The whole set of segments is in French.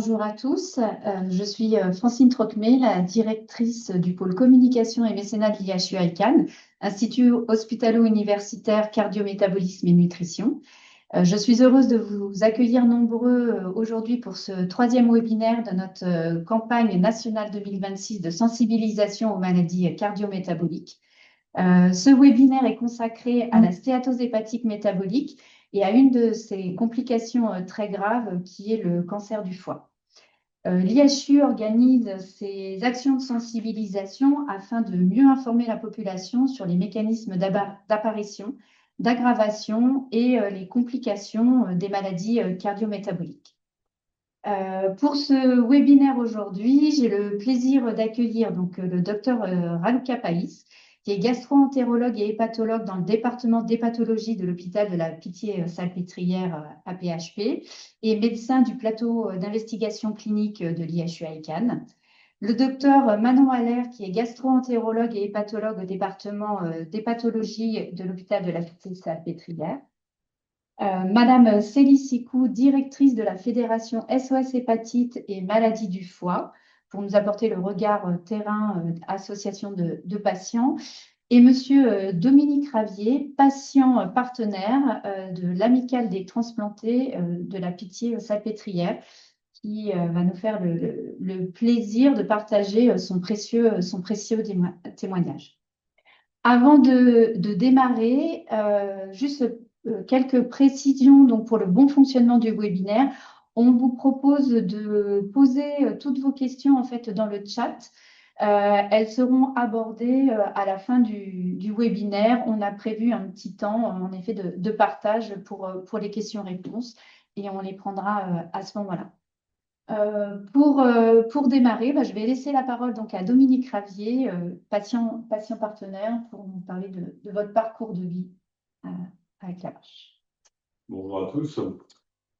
Bonjour à tous. Je suis Francine Trocmé, la directrice du pôle communication et mécénat de l'IHU ICANN, Institut hospitalo-universitaire cardio-métabolisme et nutrition. Je suis heureuse de vous accueillir nombreux aujourd'hui pour ce troisième webinaire de notre campagne nationale 2026 de sensibilisation aux maladies cardio-métaboliques. Ce webinaire est consacré à la stéatose hépatique métabolique et à une de ses complications très graves qui est le cancer du foie. L'IHU organise ces actions de sensibilisation afin de mieux informer la population sur les mécanismes d'apparition, d'aggravation et les complications des maladies cardio-métaboliques. Pour ce webinaire aujourd'hui, j'ai le plaisir d'accueillir le docteur Raluca Païs, qui est gastro-entérologue et hépatologue dans le département d'hépatologie de l'hôpital de la Pitié-Salpêtrière APHP et médecin du plateau d'investigation clinique de l'IHU ICANN. Le docteur Manon Haller, qui est gastro-entérologue et hépatologue au département d'hépatologie de l'hôpital de la Pitié-Salpêtrière. Madame Célie Sicou, directrice de la Fédération SOS Hépatite et Maladies du foie, pour nous apporter le regard terrain association de patients. Et Monsieur Dominique Ravier, patient partenaire de l'Amicale des transplantés de la Pitié-Salpêtrière, qui va nous faire le plaisir de partager son précieux témoignage. Avant de démarrer, juste quelques précisions donc, pour le bon fonctionnement du webinaire. On vous propose de poser toutes vos questions en fait, dans le chat. Elles seront abordées à la fin du webinaire. On a prévu un petit temps en effet de partage pour les questions-réponses et on les prendra à ce moment-là. Pour démarrer, je vais laisser la parole donc à Dominique Ravier, patient partenaire, pour nous parler de votre parcours de vie avec la vache. Bonjour à tous.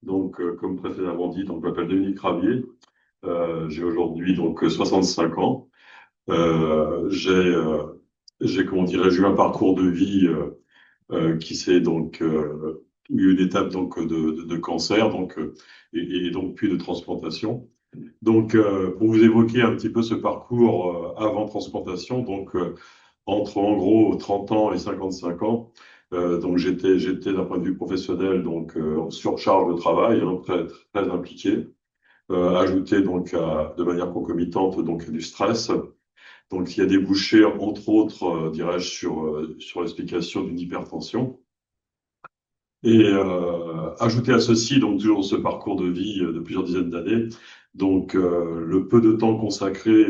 Donc, comme précédemment dit, donc, je m'appelle Dominique Ravier. J'ai aujourd'hui donc 65 ans. J'ai comment dirais-je eu un parcours de vie qui s'est donc eu une étape donc de cancer donc et donc puis de transplantation. Donc, pour vous évoquer un petit peu ce parcours avant transplantation, donc entre en gros 30 ans et 55 ans. Donc j'étais d'un point de vue professionnel donc en surcharge de travail, hein, très impliqué, ajouté donc de manière concomitante donc du stress. Donc il y a débouché entre autres, dirais-je, sur l'explication d'une hypertension. Et ajouté à ceci donc toujours ce parcours de vie de plusieurs dizaines d'années, donc le peu de temps consacré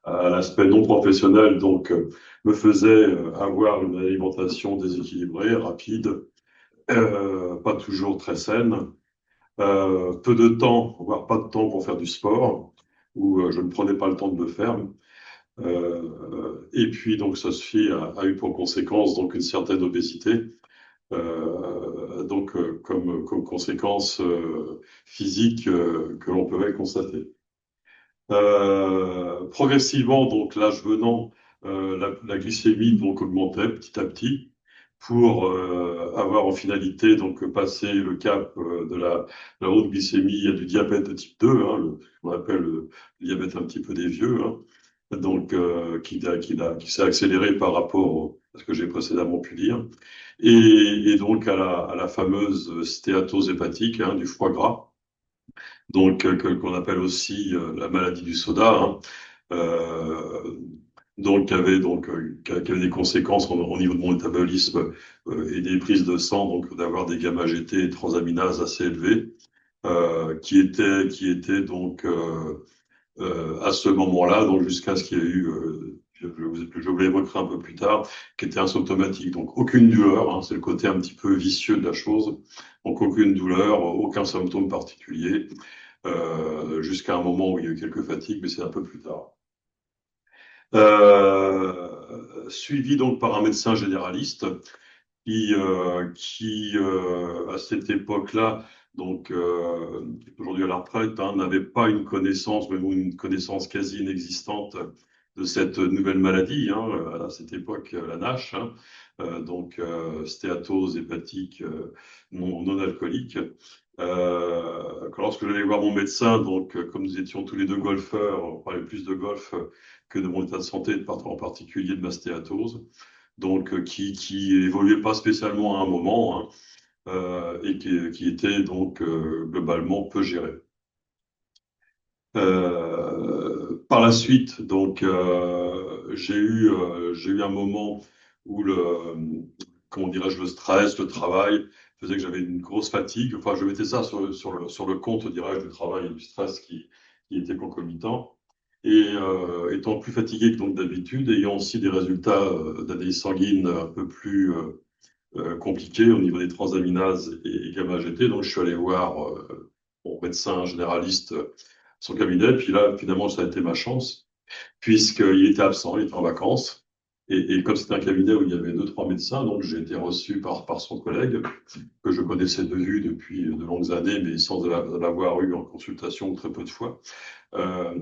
à l'aspect non professionnel donc me faisait avoir une alimentation déséquilibrée, rapide, pas toujours très saine, peu de temps, voire pas de temps pour faire du sport, ou je ne prenais pas le temps de le faire. Et puis donc ceci a eu pour conséquence donc une certaine obésité. Donc comme conséquence physique que l'on pouvait constater. Progressivement, donc l'âge venant, la glycémie donc augmentait petit à petit pour avoir en finalité donc passer le cap de la haute glycémie à du diabète de type 2, hein, qu'on appelle le diabète un petit peu des vieux, hein, donc qui s'est accéléré par rapport à ce que j'ai précédemment pu dire, et donc à la fameuse stéatose hépatique, hein, du foie gras, donc qu'on appelle aussi la maladie du soda, hein, donc qui avait des conséquences au niveau de mon métabolisme et des prises de sang, donc d'avoir des gamma GT et transaminases assez élevées, qui étaient donc à ce moment-là, donc jusqu'à ce qu'il y ait eu, je vous l'évoquerai un peu plus tard, qui était asymptomatique. Donc aucune douleur, hein, c'est le côté un petit peu vicieux de la chose. Donc aucune douleur, aucun symptôme particulier, jusqu'à un moment où il y a eu quelques fatigues, mais c'est un peu plus tard. Suivi donc par un médecin généraliste qui à cette époque-là, donc aujourd'hui à la retraite, hein, n'avait pas une connaissance, même une connaissance quasi inexistante de cette nouvelle maladie, hein, à cette époque, la NASH, hein, donc stéatose hépatique non alcoolique. Lorsque j'allais voir mon médecin, donc comme nous étions tous les deux golfeurs, on parlait plus de golf que de mon état de santé, en particulier de ma stéatose, donc qui évoluait pas spécialement à un moment, hein, et qui était donc globalement peu géré. Par la suite, donc j'ai eu un moment où comment dirais-je, le stress, le travail faisait que j'avais une grosse fatigue. Enfin, je mettais ça sur le compte, dirais-je, du travail et du stress qui était concomitant. Et étant plus fatigué que donc d'habitude, ayant aussi des résultats d'analyse sanguine un peu plus compliqués au niveau des transaminases et gamma-GT, donc je suis allé voir mon médecin généraliste, son cabinet. Puis là, finalement, ça a été ma chance, puisqu'il était absent, il était en vacances. Et comme c'était un cabinet où il y avait deux, trois médecins, donc j'ai été reçu par son collègue, que je connaissais de vue depuis de longues années, mais sans l'avoir eu en consultation très peu de fois. Euh,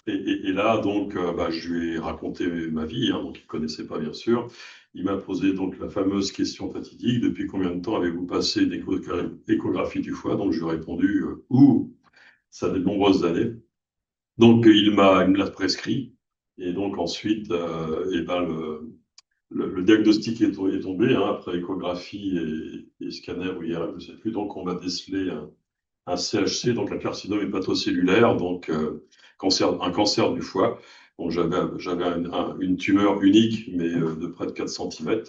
et là, donc, bah, je lui ai raconté ma vie, hein, donc il ne connaissait pas, bien sûr. Il m'a posé donc la fameuse question fatidique: depuis combien de temps avez-vous passé une échographie du foie? Donc, je lui ai répondu, ouh, ça fait de nombreuses années. Donc, il me l'a prescrit. Et donc, ensuite, eh ben, le diagnostic est tombé, hein, après échographie et scanner ou IRM, je ne sais plus. Donc, on m'a décelé un CHC, donc un carcinome hépatocellulaire, donc un cancer du foie. Donc, j'avais une tumeur unique, mais de près de 4 cm,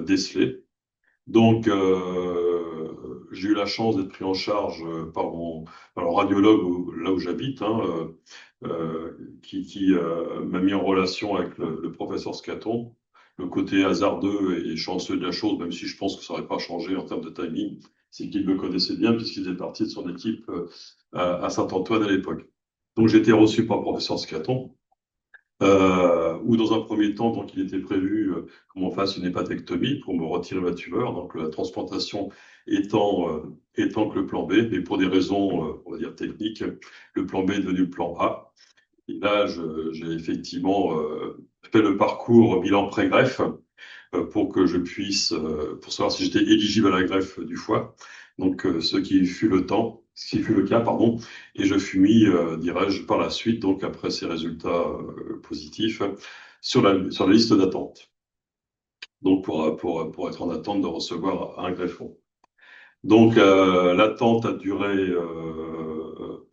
décelée. Donc, j'ai eu la chance d'être pris en charge par le radiologue là où j'habite, hein, qui m'a mis en relation avec le professeur Scaton. Le côté hasardeux et chanceux de la chose, même si je pense que ça n'aurait pas changé en termes de timing, c'est qu'il me connaissait bien puisqu'il faisait partie de son équipe à Saint-Antoine à l'époque. Donc, j'ai été reçu par le professeur Scaton, où dans un premier temps, donc, il était prévu qu'on fasse une hépatectomie pour me retirer ma tumeur, donc la transplantation étant que le plan B, mais pour des raisons, on va dire, techniques, le plan B est devenu le plan A. Et là, j'ai effectivement fait le parcours bilan pré-greffe pour que je puisse, pour savoir si j'étais éligible à la greffe du foie. Donc, ce qui fut le cas, pardon, et je fus mis, dirais-je, par la suite, donc après ces résultats positifs, sur la liste d'attente. Donc, pour être en attente de recevoir un greffon. Donc, l'attente a duré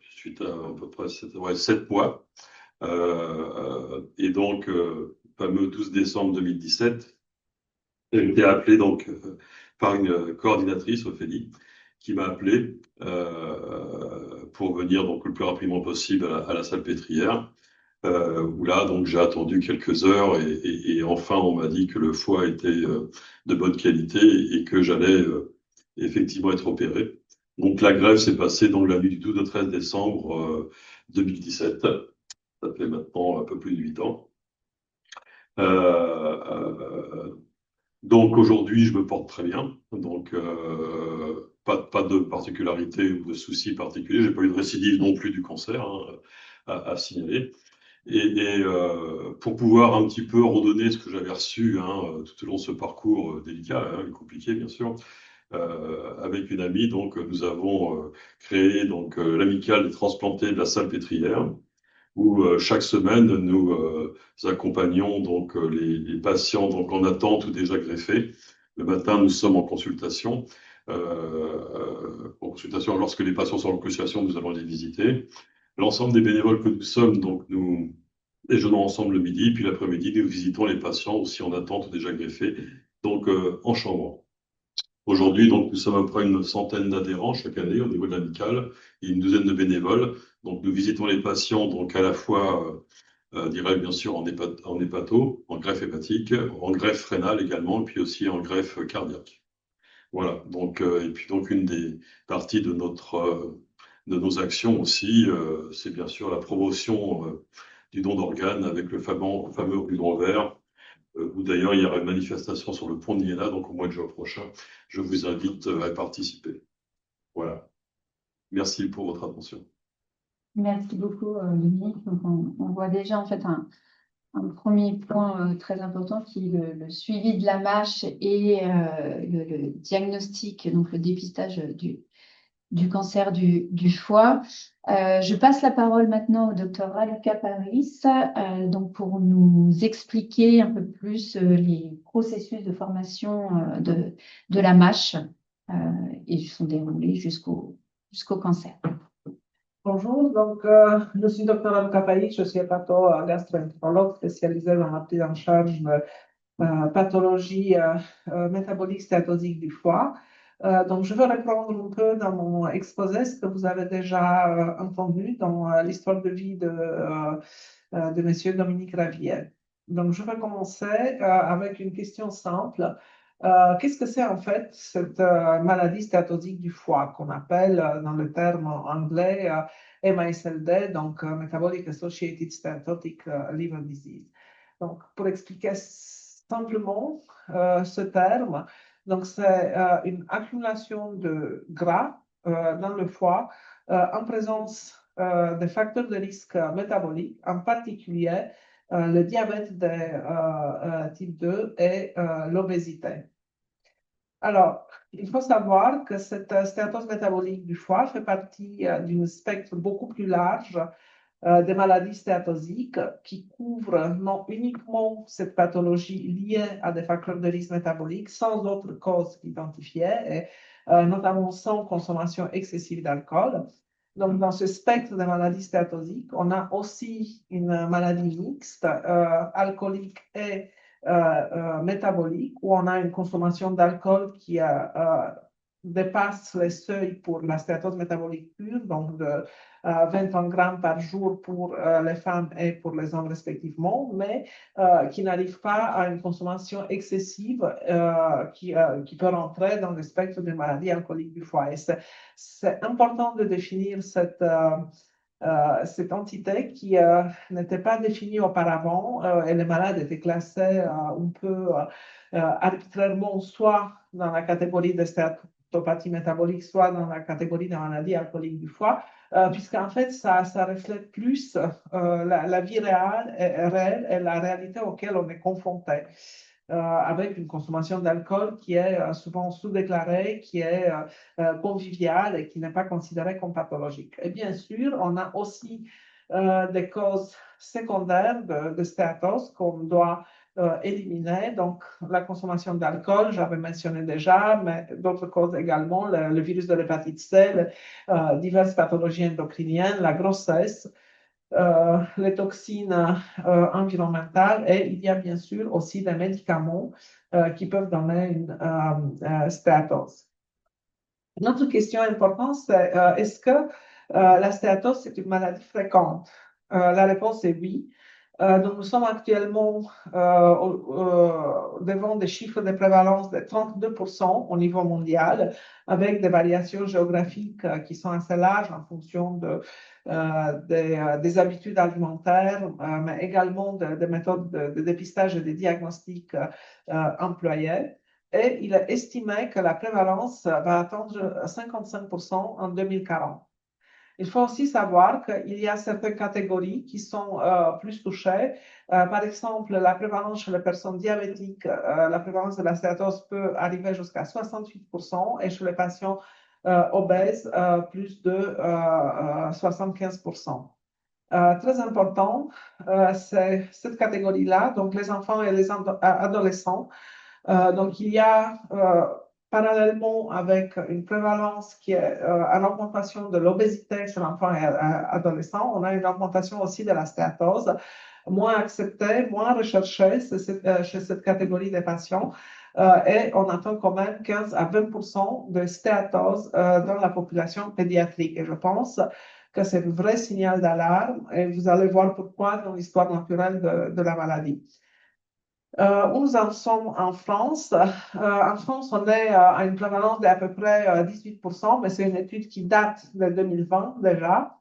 suite à peu près 7 mois. Et donc, fameux 12 décembre 2017, j'ai été appelé donc par une coordinatrice, Ophélie, qui m'a appelé pour venir donc le plus rapidement possible à la salpêtrière, où là donc j'ai attendu quelques heures et enfin on m'a dit que le foie était de bonne qualité et que j'allais effectivement être opéré. Donc la greffe s'est passée donc la nuit du 12 au 13 décembre 2017. Ça fait maintenant un peu plus de 8 ans. Euh, donc aujourd'hui, je me porte très bien. Donc pas de particularité ou de soucis particuliers. J'ai pas eu de récidive non plus du cancer, hein, à signaler. Et pour pouvoir un petit peu redonner ce que j'avais reçu, hein, tout au long de ce parcours délicat, hein, et compliqué bien sûr, avec une amie, donc nous avons créé donc l'amicale des transplantés de la Salpêtrière, où chaque semaine nous accompagnons donc les patients donc en attente ou déjà greffés. Le matin, nous sommes en consultation. Lorsque les patients sont en consultation, nous allons les visiter. L'ensemble des bénévoles que nous sommes, donc nous déjeunons ensemble le midi, puis l'après-midi, nous visitons les patients aussi en attente ou déjà greffés, donc en chambre. Aujourd'hui, donc, nous sommes à peu près une centaine d'adhérents chaque année au niveau de l'amicale et une douzaine de bénévoles. Donc, nous visitons les patients donc à la fois, dirais bien sûr, en hépato, en greffe hépatique, en greffe rénale également, puis aussi en greffe cardiaque. Voilà. Donc, et puis donc une des parties de nos actions aussi, c'est bien sûr la promotion du don d'organes avec le fameux ruban vert, où d'ailleurs il y aura une manifestation sur le pont de l'Iéna, donc au mois de juin prochain. Je vous invite à y participer. Voilà. Merci pour votre attention. Merci beaucoup, Dominique. Donc, on voit déjà en fait un premier point très important qui est le suivi de la MASH et le diagnostic, donc le dépistage du cancer du foie. Je passe la parole maintenant au docteur Raluca Paris, donc pour nous expliquer un peu plus les processus de formation de la MASH et son déroulé jusqu'au cancer. Bonjour, donc je suis Dr. Raluca Paris, je suis hépatogastroentérologue spécialisée dans la prise en charge de pathologie métabolique stéatosique du foie. Donc, je vais reprendre un peu dans mon exposé ce que vous avez déjà entendu dans l'histoire de vie de M. Dominique Ravier. Donc, je vais commencer avec une question simple. Qu'est-ce que c'est en fait cette maladie stéatosique du foie qu'on appelle dans le terme anglais MASLD, donc Metabolic Associated Steatotic Liver Disease. Donc, pour expliquer simplement ce terme, donc c'est une accumulation de gras dans le foie en présence des facteurs de risque métabolique, en particulier le diabète de type 2 et l'obésité. Alors, il faut savoir que cette stéatose métabolique du foie fait partie d'un spectre beaucoup plus large des maladies stéatosiques qui couvrent non uniquement cette pathologie liée à des facteurs de risque métabolique sans autre cause identifiée, et notamment sans consommation excessive d'alcool. Donc, dans ce spectre de maladies stéatosiques, on a aussi une maladie mixte, alcoolique et métabolique, où on a une consommation d'alcool qui dépasse les seuils pour la stéatose métabolique pure, donc de 21 grammes par jour pour les femmes et pour les hommes respectivement, mais qui n'arrive pas à une consommation excessive qui peut rentrer dans le spectre des maladies alcooliques du foie. Et c'est important de définir cette entité qui n'était pas définie auparavant et les malades étaient classés un peu arbitrairement soit dans la catégorie de stéatopathie métabolique, soit dans la catégorie de maladie alcoolique du foie, puisqu'en fait, ça reflète plus la vie réelle et la réalité auquel on est confronté. Avec une consommation d'alcool qui est souvent sous-déclarée, qui est conviviale et qui n'est pas considérée comme pathologique. Et bien sûr, on a aussi des causes secondaires de stéatose qu'on doit éliminer. Donc, la consommation d'alcool, j'avais mentionné déjà, mais d'autres causes également, le virus de l'hépatite C, diverses pathologies endocriniennes, la grossesse, les toxines environnementales, et il y a bien sûr aussi des médicaments qui peuvent donner une stéatose. Une autre question importante, c'est est-ce que la stéatose est une maladie fréquente? La réponse est oui. Donc, nous sommes actuellement devant des chiffres de prévalence de 32% au niveau mondial, avec des variations géographiques qui sont assez larges en fonction des habitudes alimentaires, mais également des méthodes de dépistage et de diagnostic employées. Et il est estimé que la prévalence va atteindre 55% en 2040. Il faut aussi savoir qu'il y a certaines catégories qui sont plus touchées. Par exemple, la prévalence chez les personnes diabétiques, la prévalence de la stéatose peut arriver jusqu'à 68%, et chez les patients obèses, plus de 75%. Très important, c'est cette catégorie-là, donc les enfants et les adolescents. Donc, il y a parallèlement avec une prévalence qui est en augmentation de l'obésité chez l'enfant et adolescent, on a une augmentation aussi de la stéatose, moins acceptée, moins recherchée chez cette catégorie de patients. Et on attend quand même 15 à 20% de stéatose dans la population pédiatrique. Et je pense que c'est un vrai signal d'alarme, et vous allez voir pourquoi dans l'histoire naturelle de la maladie. Où nous en sommes en France? En France, on est à une prévalence d'à peu près 18%, mais c'est une étude qui date de 2020 déjà.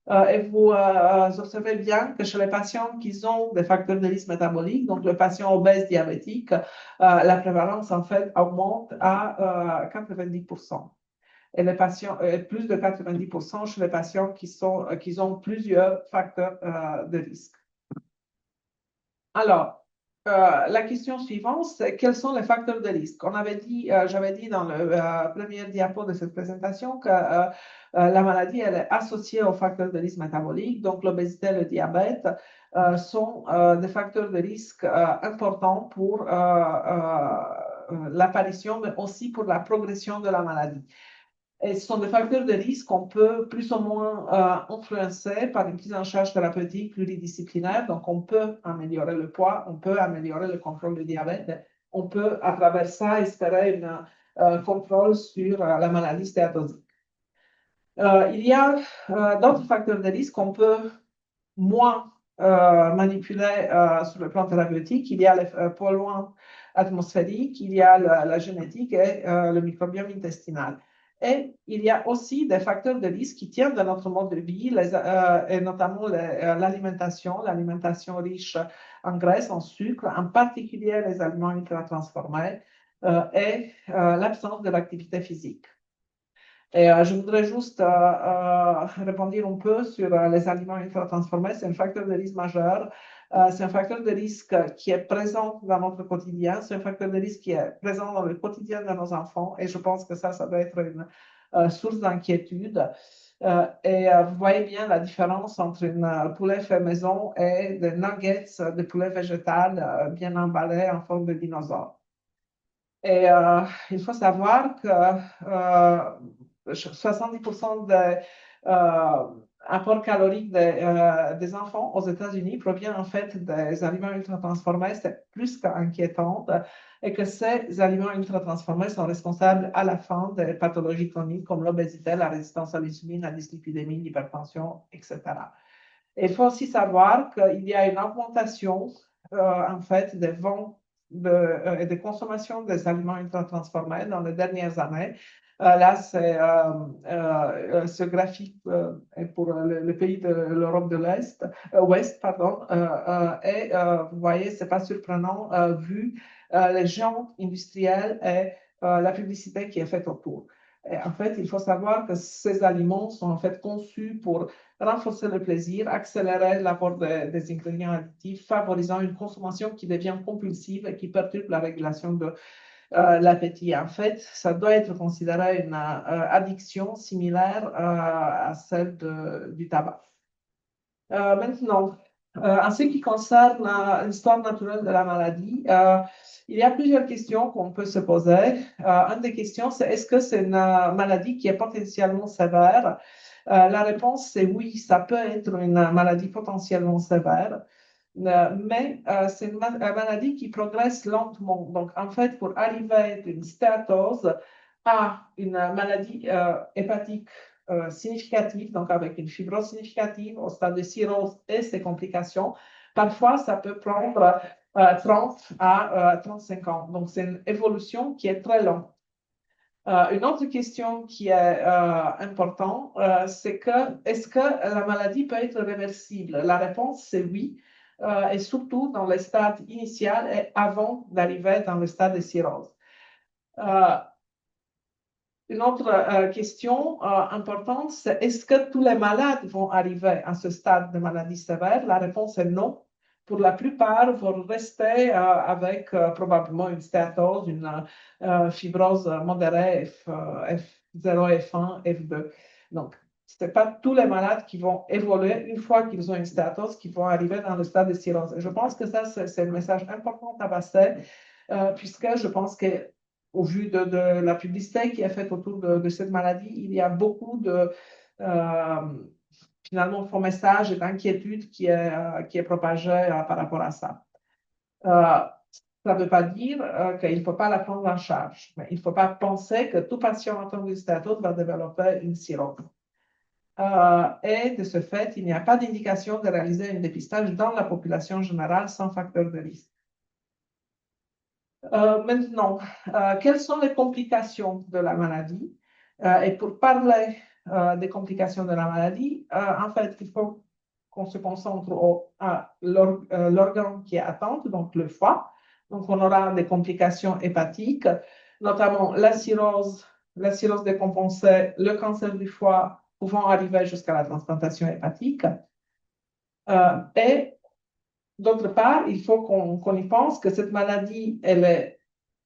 Et vous observez bien que chez les patients qui ont des facteurs de risque métabolique, donc les patients obèses diabétiques, la prévalence en fait augmente à 90%. Et les patients, plus de 90% chez les patients qui ont plusieurs facteurs de risque. Alors, la question suivante, c'est quels sont les facteurs de risque? J'avais dit dans le premier diapo de cette présentation que la maladie elle est associée aux facteurs de risque métabolique. Donc, l'obésité et le diabète sont des facteurs de risque importants pour l'apparition, mais aussi pour la progression de la maladie. Et ce sont des facteurs de risque qu'on peut plus ou moins influencer par une prise en charge thérapeutique pluridisciplinaire. Donc, on peut améliorer le poids, on peut améliorer le contrôle du diabète, on peut à travers ça espérer un contrôle sur la maladie stéatosique. Il y a d'autres facteurs de risque qu'on peut moins manipuler sur le plan thérapeutique. Il y a les polluants atmosphériques, il y a la génétique et le microbiome intestinal. Et il y a aussi des facteurs de risque qui tiennent de notre mode de vie, et notamment l'alimentation riche en graisse, en sucre, en particulier les aliments ultra-transformés et l'absence de l'activité physique. Et je voudrais juste répondre un peu sur les aliments ultra-transformés. C'est un facteur de risque majeur. C'est un facteur de risque qui est présent dans notre quotidien. C'est un facteur de risque qui est présent dans le quotidien de nos enfants. Et je pense que ça doit être une source d'inquiétude. Vous voyez bien la différence entre une poulet fait maison et des nuggets de poulet végétal bien emballés en forme de dinosaure. Et il faut savoir que 70% des apports caloriques des enfants aux États-Unis provient en fait des aliments ultra-transformés. C'est plus qu'inquiétant et que ces aliments ultra-transformés sont responsables à la fin des pathologies chroniques comme l'obésité, la résistance à l'insuline, la dyslipidémie, l'hypertension, etc. Et il faut aussi savoir qu'il y a une augmentation en fait des ventes et de consommation des aliments ultra-transformés dans les dernières années. Là, ce graphique est pour le pays de l'Europe de l'Est, Ouest, pardon. Et vous voyez, c'est pas surprenant vu les géants industriels et la publicité qui est faite autour. Et en fait, il faut savoir que ces aliments sont en fait conçus pour renforcer le plaisir, accélérer l'apport des ingrédients additifs, favorisant une consommation qui devient compulsive et qui perturbe la régulation de l'appétit. En fait, ça doit être considéré une addiction similaire à celle du tabac. Maintenant, en ce qui concerne l'histoire naturelle de la maladie, il y a plusieurs questions qu'on peut se poser. Une des questions, c'est est-ce que c'est une maladie qui est potentiellement sévère? La réponse, c'est oui, ça peut être une maladie potentiellement sévère, mais c'est une maladie qui progresse lentement. Donc, en fait, pour arriver d'une stéatose à une maladie hépatique significative, donc avec une fibrose significative au stade de cirrhose et ses complications, parfois ça peut prendre 30 à 35 ans. Donc, c'est une évolution qui est très lente. Une autre question qui est importante, c'est est-ce que la maladie peut être réversible? La réponse, c'est oui, et surtout dans le stade initial et avant d'arriver dans le stade de cirrhose. Une autre question importante, c'est est-ce que tous les malades vont arriver à ce stade de maladie sévère? La réponse est non. Pour la plupart, vont rester avec probablement une stéatose, une fibrose modérée F0, F1, F2. Donc, ce n'est pas tous les malades qui vont évoluer une fois qu'ils ont une stéatose, qui vont arriver dans le stade de cirrhose. Et je pense que ça, c'est un message important à passer, puisque je pense que au vu de la publicité qui est faite autour de cette maladie, il y a beaucoup de finalement faux messages et d'inquiétudes qui est propagé par rapport à ça. Ça ne veut pas dire qu'il ne faut pas la prendre en charge, mais il ne faut pas penser que tout patient atteint d'une stéatose va développer une cirrhose. Et de ce fait, il n'y a pas d'indication de réaliser un dépistage dans la population générale sans facteur de risque. Maintenant, quelles sont les complications de la maladie? Et pour parler des complications de la maladie, en fait, il faut qu'on se concentre à l'organe qui est atteint, donc le foie. Donc, on aura des complications hépatiques, notamment la cirrhose décompensée, le cancer du foie pouvant arriver jusqu'à la transplantation hépatique. Et D'autre part, il faut qu'on y pense que cette maladie, elle est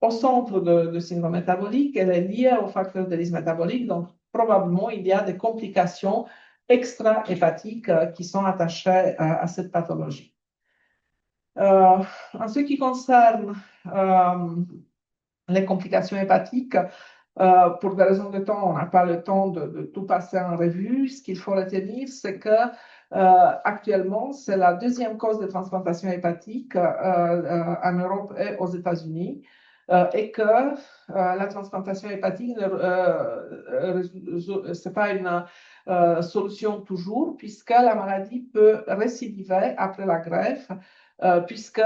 au centre de syndrome métabolique, elle est liée aux facteurs de risque métabolique, donc probablement il y a des complications extra-hépatiques qui sont attachées à cette pathologie. En ce qui concerne les complications hépatiques, pour des raisons de temps, on n'a pas le temps de tout passer en revue. Ce qu'il faut retenir, c'est que actuellement, c'est la deuxième cause de transplantation hépatique en Europe et aux États-Unis, et que la transplantation hépatique, c'est pas une solution toujours, puisque la maladie peut récidiver après la greffe, puisque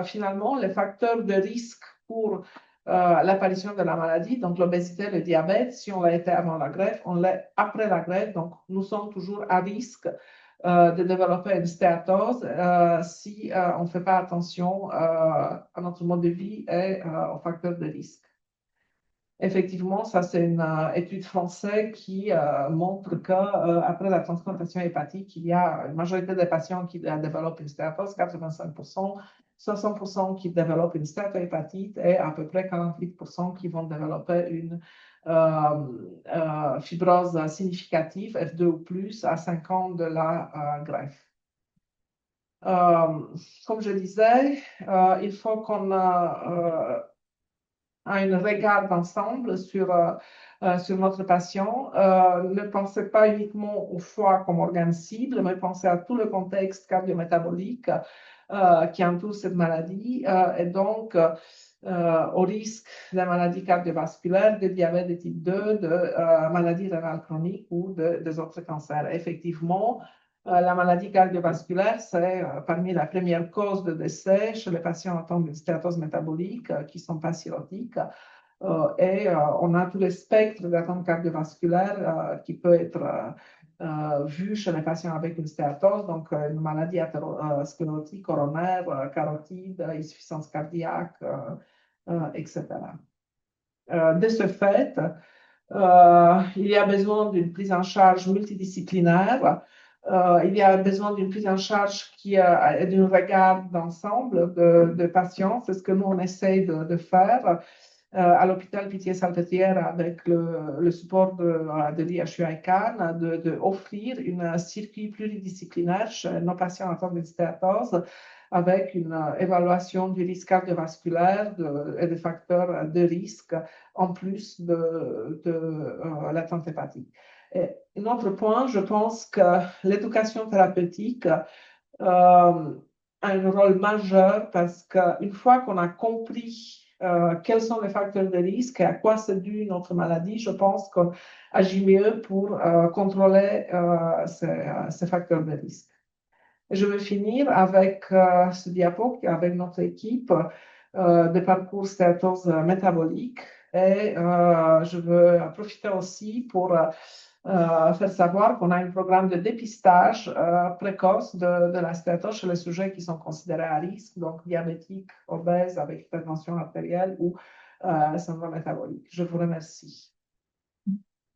finalement, les facteurs de risque pour l'apparition de la maladie, donc l'obésité, le diabète, si on l'a été avant la greffe, on l'est après la greffe, donc nous sommes toujours à risque de développer une stéatose si on ne fait pas attention à notre mode de vie et aux facteurs de risque. Effectivement, ça c'est une étude française qui montre qu'après la transplantation hépatique, il y a une majorité des patients qui développent une stéatose, 85%, 60% qui développent une stéatohépatite et à peu près 48% qui vont développer une fibrose significative, F2 ou plus, à 5 ans de la greffe. Comme je disais, il faut qu'on un regard d'ensemble sur notre patient. Ne pensez pas uniquement au foie comme organe cible, mais pensez à tout le contexte cardiométabolique qui entoure cette maladie et donc au risque de maladies cardiovasculaires, de diabète de type 2, de maladies rénales chroniques ou des autres cancers. Effectivement, la maladie cardiovasculaire, c'est parmi la première cause de décès chez les patients atteints d'une stéatose métabolique qui ne sont pas cirrhotiques. Et on a tout le spectre d'attente cardiovasculaire qui peut être vu chez les patients avec une stéatose, donc une maladie sclérotique, coronaire, carotide, insuffisance cardiaque, etc. De ce fait, il y a besoin d'une prise en charge multidisciplinaire. Il y a besoin d'une prise en charge qui est d'un regard d'ensemble de patients. C'est ce que nous, on essaye de faire à l'hôpital Pitié-Salpêtrière avec le support de l'IHU-ICAN, d'offrir un circuit pluridisciplinaire chez nos patients atteints d'une stéatose avec une évaluation du risque cardiovasculaire et des facteurs de risque en plus de l'attente hépatique. Et un autre point, je pense que l'éducation thérapeutique a un rôle majeur parce qu'une fois qu'on a compris quels sont les facteurs de risque et à quoi c'est dû notre maladie, je pense qu'on agit mieux pour contrôler ces facteurs de risque. Je vais finir avec ce diapo avec notre équipe de parcours stéatose métabolique et je veux profiter aussi pour faire savoir qu'on a un programme de dépistage précoce de la stéatose chez les sujets qui sont considérés à risque, donc diabétiques, obèses, avec hypertension artérielle ou syndrome métabolique. Je vous remercie.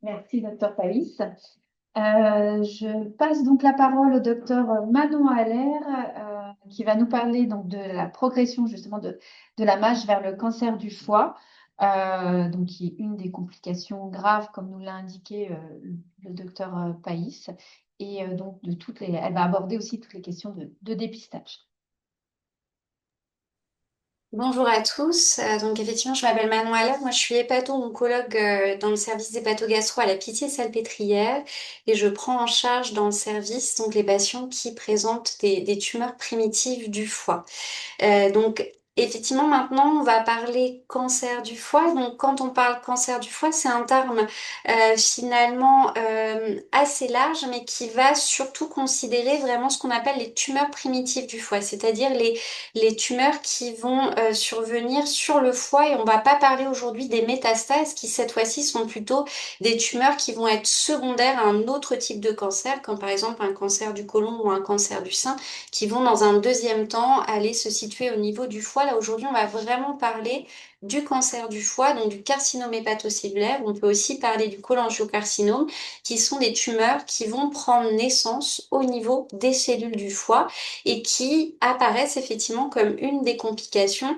Merci, docteur Païs. Je passe donc la parole au docteur Manon Haller qui va nous parler donc de la progression justement de la MASH vers le cancer du foie, donc qui est une des complications graves comme nous l'a indiqué le docteur Païs, et donc elle va aborder aussi toutes les questions de dépistage. Bonjour à tous. Donc effectivement, je m'appelle Manon Haller. Moi, je suis hépato-oncologue dans le service d'hépato-gastro à la Pitié-Salpêtrière et je prends en charge dans le service donc les patients qui présentent des tumeurs primitives du foie. Donc effectivement, maintenant, on va parler cancer du foie. Donc quand on parle cancer du foie, c'est un terme finalement assez large, mais qui va surtout considérer vraiment ce qu'on appelle les tumeurs primitives du foie, c'est-à-dire les tumeurs qui vont survenir sur le foie. Et on va pas parler aujourd'hui des métastases qui cette fois-ci sont plutôt des tumeurs qui vont être secondaires à un autre type de cancer, comme par exemple un cancer du côlon ou un cancer du sein, qui vont dans un deuxième temps aller se situer au niveau du foie foie. Là, aujourd'hui, on va vraiment parler du cancer du foie, donc du carcinome hépatocellulaire. On peut aussi parler du cholangiocarcinome, qui sont des tumeurs qui vont prendre naissance au niveau des cellules du foie et qui apparaissent effectivement comme une des complications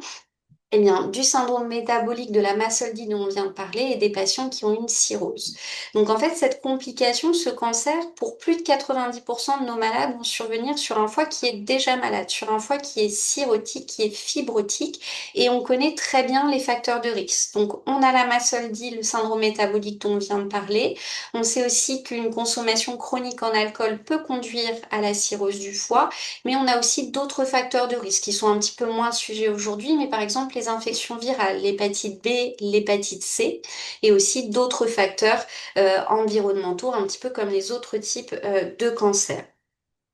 eh bien, du syndrome métabolique de la Massoldi dont on vient de parler et des patients qui ont une cirrhose. Donc en fait, cette complication, ce cancer, pour plus de 90% de nos malades vont survenir sur un foie qui est déjà malade, sur un foie qui est cirrhotique, qui est fibrotique, et on connaît très bien les facteurs de risque. Donc on a la Massoldi, le syndrome métabolique dont on vient de parler. On sait aussi qu'une consommation chronique en alcool peut conduire à la cirrhose du foie, mais on a aussi d'autres facteurs de risque qui sont un petit peu moins sujets aujourd'hui, mais par exemple les infections virales, l'hépatite B, l'hépatite C, et aussi d'autres facteurs environnementaux, un petit peu comme les autres types de cancers.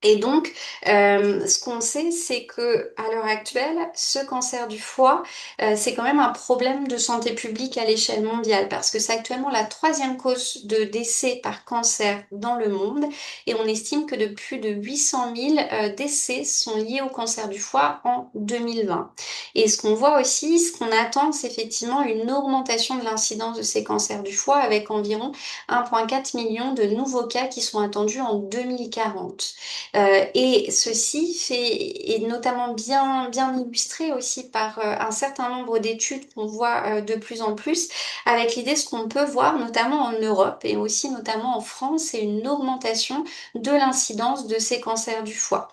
Et donc, ce qu'on sait, c'est que à l'heure actuelle, ce cancer du foie, c'est quand même un problème de santé publique à l'échelle mondiale parce que c'est actuellement la troisième cause de décès par cancer dans le monde et on estime que de plus de 800 000 décès sont liés au cancer du foie en 2020. Et ce qu'on voit aussi, ce qu'on attend, c'est effectivement une augmentation de l'incidence de ces cancers du foie avec environ 1,4 million de nouveaux cas qui sont attendus en 2040. Et ceci est notamment bien illustré aussi par un certain nombre d'études qu'on voit de plus en plus, avec l'idée, ce qu'on peut voir notamment en Europe et aussi notamment en France, c'est une augmentation de l'incidence de ces cancers du foie.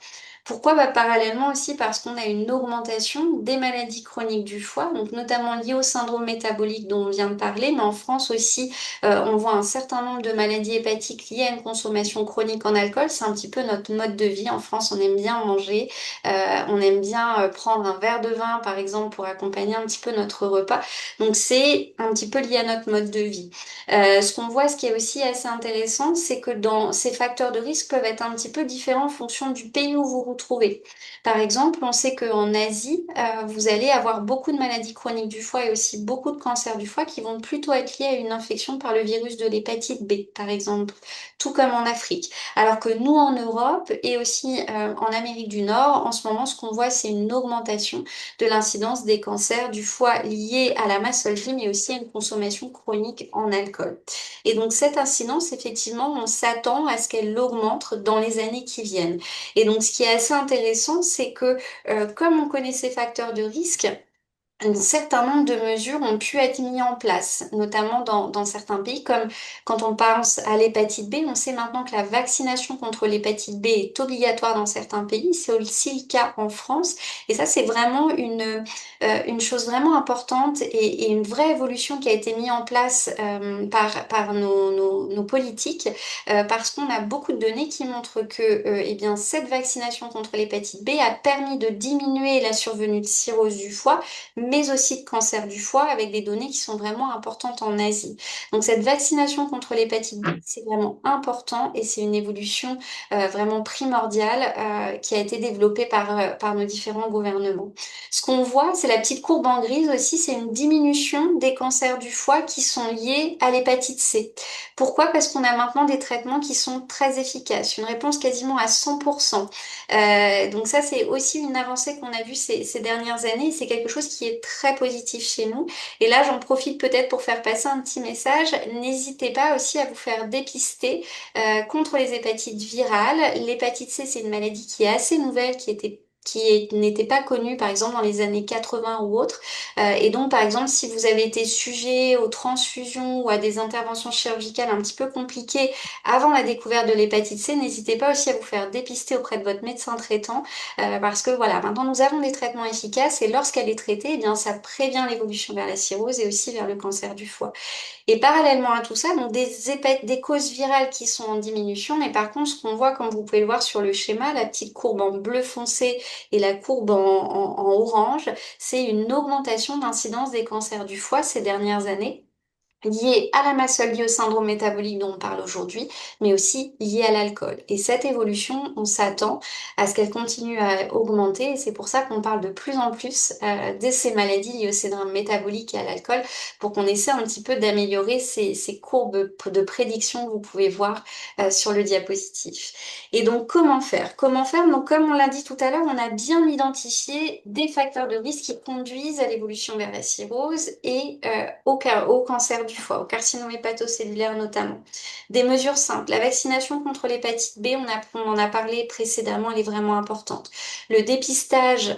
Pourquoi? Bah, parallèlement aussi parce qu'on a une augmentation des maladies chroniques du foie, donc notamment liées au syndrome métabolique dont on vient de parler, mais en France aussi, on voit un certain nombre de maladies hépatiques liées à une consommation chronique en alcool. C'est un petit peu notre mode de vie. En France, on aime bien manger, on aime bien prendre un verre de vin, par exemple, pour accompagner un petit peu notre repas. Donc, c'est un petit peu lié à notre mode de vie. Ce qu'on voit, ce qui est aussi assez intéressant, c'est que dans ces facteurs de risque peuvent être un petit peu différents en fonction du pays où vous vous trouvez. Par exemple, on sait qu'en Asie, vous allez avoir beaucoup de maladies chroniques du foie et aussi beaucoup de cancers du foie qui vont plutôt être liés à une infection par le virus de l'hépatite B, par exemple, tout comme en Afrique. Alors que nous, en Europe et aussi en Amérique du Nord, en ce moment, ce qu'on voit, c'est une augmentation de l'incidence des cancers du foie liés à la massolgie, mais aussi à une consommation chronique en alcool. Et donc, cette incidence, effectivement, on s'attend à ce qu'elle augmente dans les années qui viennent. Et donc, ce qui est assez intéressant, c'est que comme on connaît ces facteurs de risque, un certain nombre de mesures ont pu être mises en place, notamment dans certains pays, comme quand on pense à l'hépatite B, on sait maintenant que la vaccination contre l'hépatite B est obligatoire dans certains pays, c'est aussi le cas en France, et ça c'est vraiment une chose vraiment importante et une vraie évolution qui a été mise en place par nos politiques, parce qu'on a beaucoup de données qui montrent que eh bien, cette vaccination contre l'hépatite B a permis de diminuer la survenue de cirrhose du foie, mais aussi de cancer du foie avec des données qui sont vraiment importantes en Asie. Donc cette vaccination contre l'hépatite B, c'est vraiment important et c'est une évolution vraiment primordiale qui a été développée par nos différents gouvernements. Ce qu'on voit, c'est la petite courbe en grise aussi, c'est une diminution des cancers du foie qui sont liés à l'hépatite C. Pourquoi? Parce qu'on a maintenant des traitements qui sont très efficaces, une réponse quasiment à 100%. Donc ça, c'est aussi une avancée qu'on a vue ces dernières années. C'est quelque chose qui est très positif chez nous. Et là, j'en profite peut-être pour faire passer un petit message. N'hésitez pas aussi à vous faire dépister contre les hépatites virales. L'hépatite C, c'est une maladie qui est assez nouvelle, n'était pas connue, par exemple, dans les années 80 ou autres. Et donc, par exemple, si vous avez été sujet aux transfusions ou à des interventions chirurgicales un petit peu compliquées avant la découverte de l'hépatite C, n'hésitez pas aussi à vous faire dépister auprès de votre médecin traitant, parce que voilà, maintenant nous avons des traitements efficaces et lorsqu'elle est traitée, eh bien, ça prévient l'évolution vers la cirrhose et aussi vers le cancer du foie. Et parallèlement à tout ça, donc des causes virales qui sont en diminution, mais par contre, ce qu'on voit, comme vous pouvez le voir sur le schéma, la petite courbe en bleu foncé et la courbe en orange, c'est une augmentation d'incidence des cancers du foie ces dernières années. liées à la masse seule, liées au syndrome métabolique dont on parle aujourd'hui, mais aussi liées à l'alcool. Et cette évolution, on s'attend à ce qu'elle continue à augmenter, et c'est pour ça qu'on parle de plus en plus de ces maladies liées au syndrome métabolique et à l'alcool, pour qu'on essaie un petit peu d'améliorer ces courbes de prédiction que vous pouvez voir sur le diapositive. Et donc, comment faire? Comment faire? Donc, comme on l'a dit tout à l'heure, on a bien identifié des facteurs de risque qui conduisent à l'évolution vers la cirrhose et au cancer du foie, au carcinome hépatocellulaire notamment. Des mesures simples. La vaccination contre l'hépatite B, on en a parlé précédemment, elle est vraiment importante. Le dépistage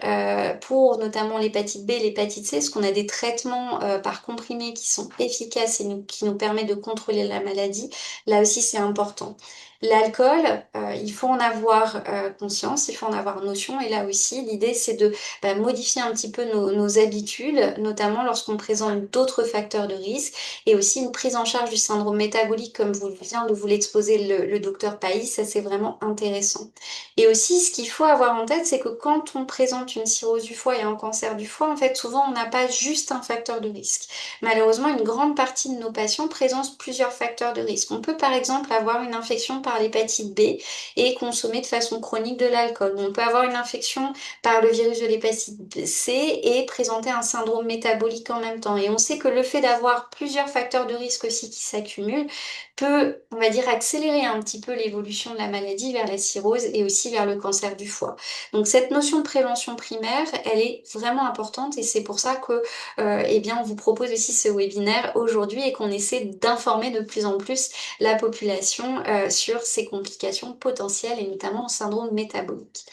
pour notamment l'hépatite B et l'hépatite C, parce qu'on a des traitements par comprimés qui sont efficaces et qui nous permettent de contrôler la maladie. Là aussi, c'est important. L'alcool, il faut en avoir conscience, il faut en avoir notion. Et là aussi, l'idée, c'est de modifier un petit peu nos habitudes, notamment lorsqu'on présente d'autres facteurs de risque, et aussi une prise en charge du syndrome métabolique, comme vient de vous l'exposer le docteur Païs. Ça, c'est vraiment intéressant. Et aussi, ce qu'il faut avoir en tête, c'est que quand on présente une cirrhose du foie et un cancer du foie, en fait, souvent, on n'a pas juste un facteur de risque. Malheureusement, une grande partie de nos patients présentent plusieurs facteurs de risque. On peut par exemple avoir une infection par l'hépatite B et consommer de façon chronique de l'alcool. On peut avoir une infection par le virus de l'hépatite C et présenter un syndrome métabolique en même temps. Et on sait que le fait d'avoir plusieurs facteurs de risque aussi qui s'accumulent peut, on va dire, accélérer un petit peu l'évolution de la maladie vers la cirrhose et aussi vers le cancer du foie. Donc cette notion de prévention primaire, elle est vraiment importante et c'est pour ça que eh bien, on vous propose aussi ce webinaire aujourd'hui et qu'on essaie d'informer de plus en plus la population sur ces complications potentielles et notamment le syndrome métabolique.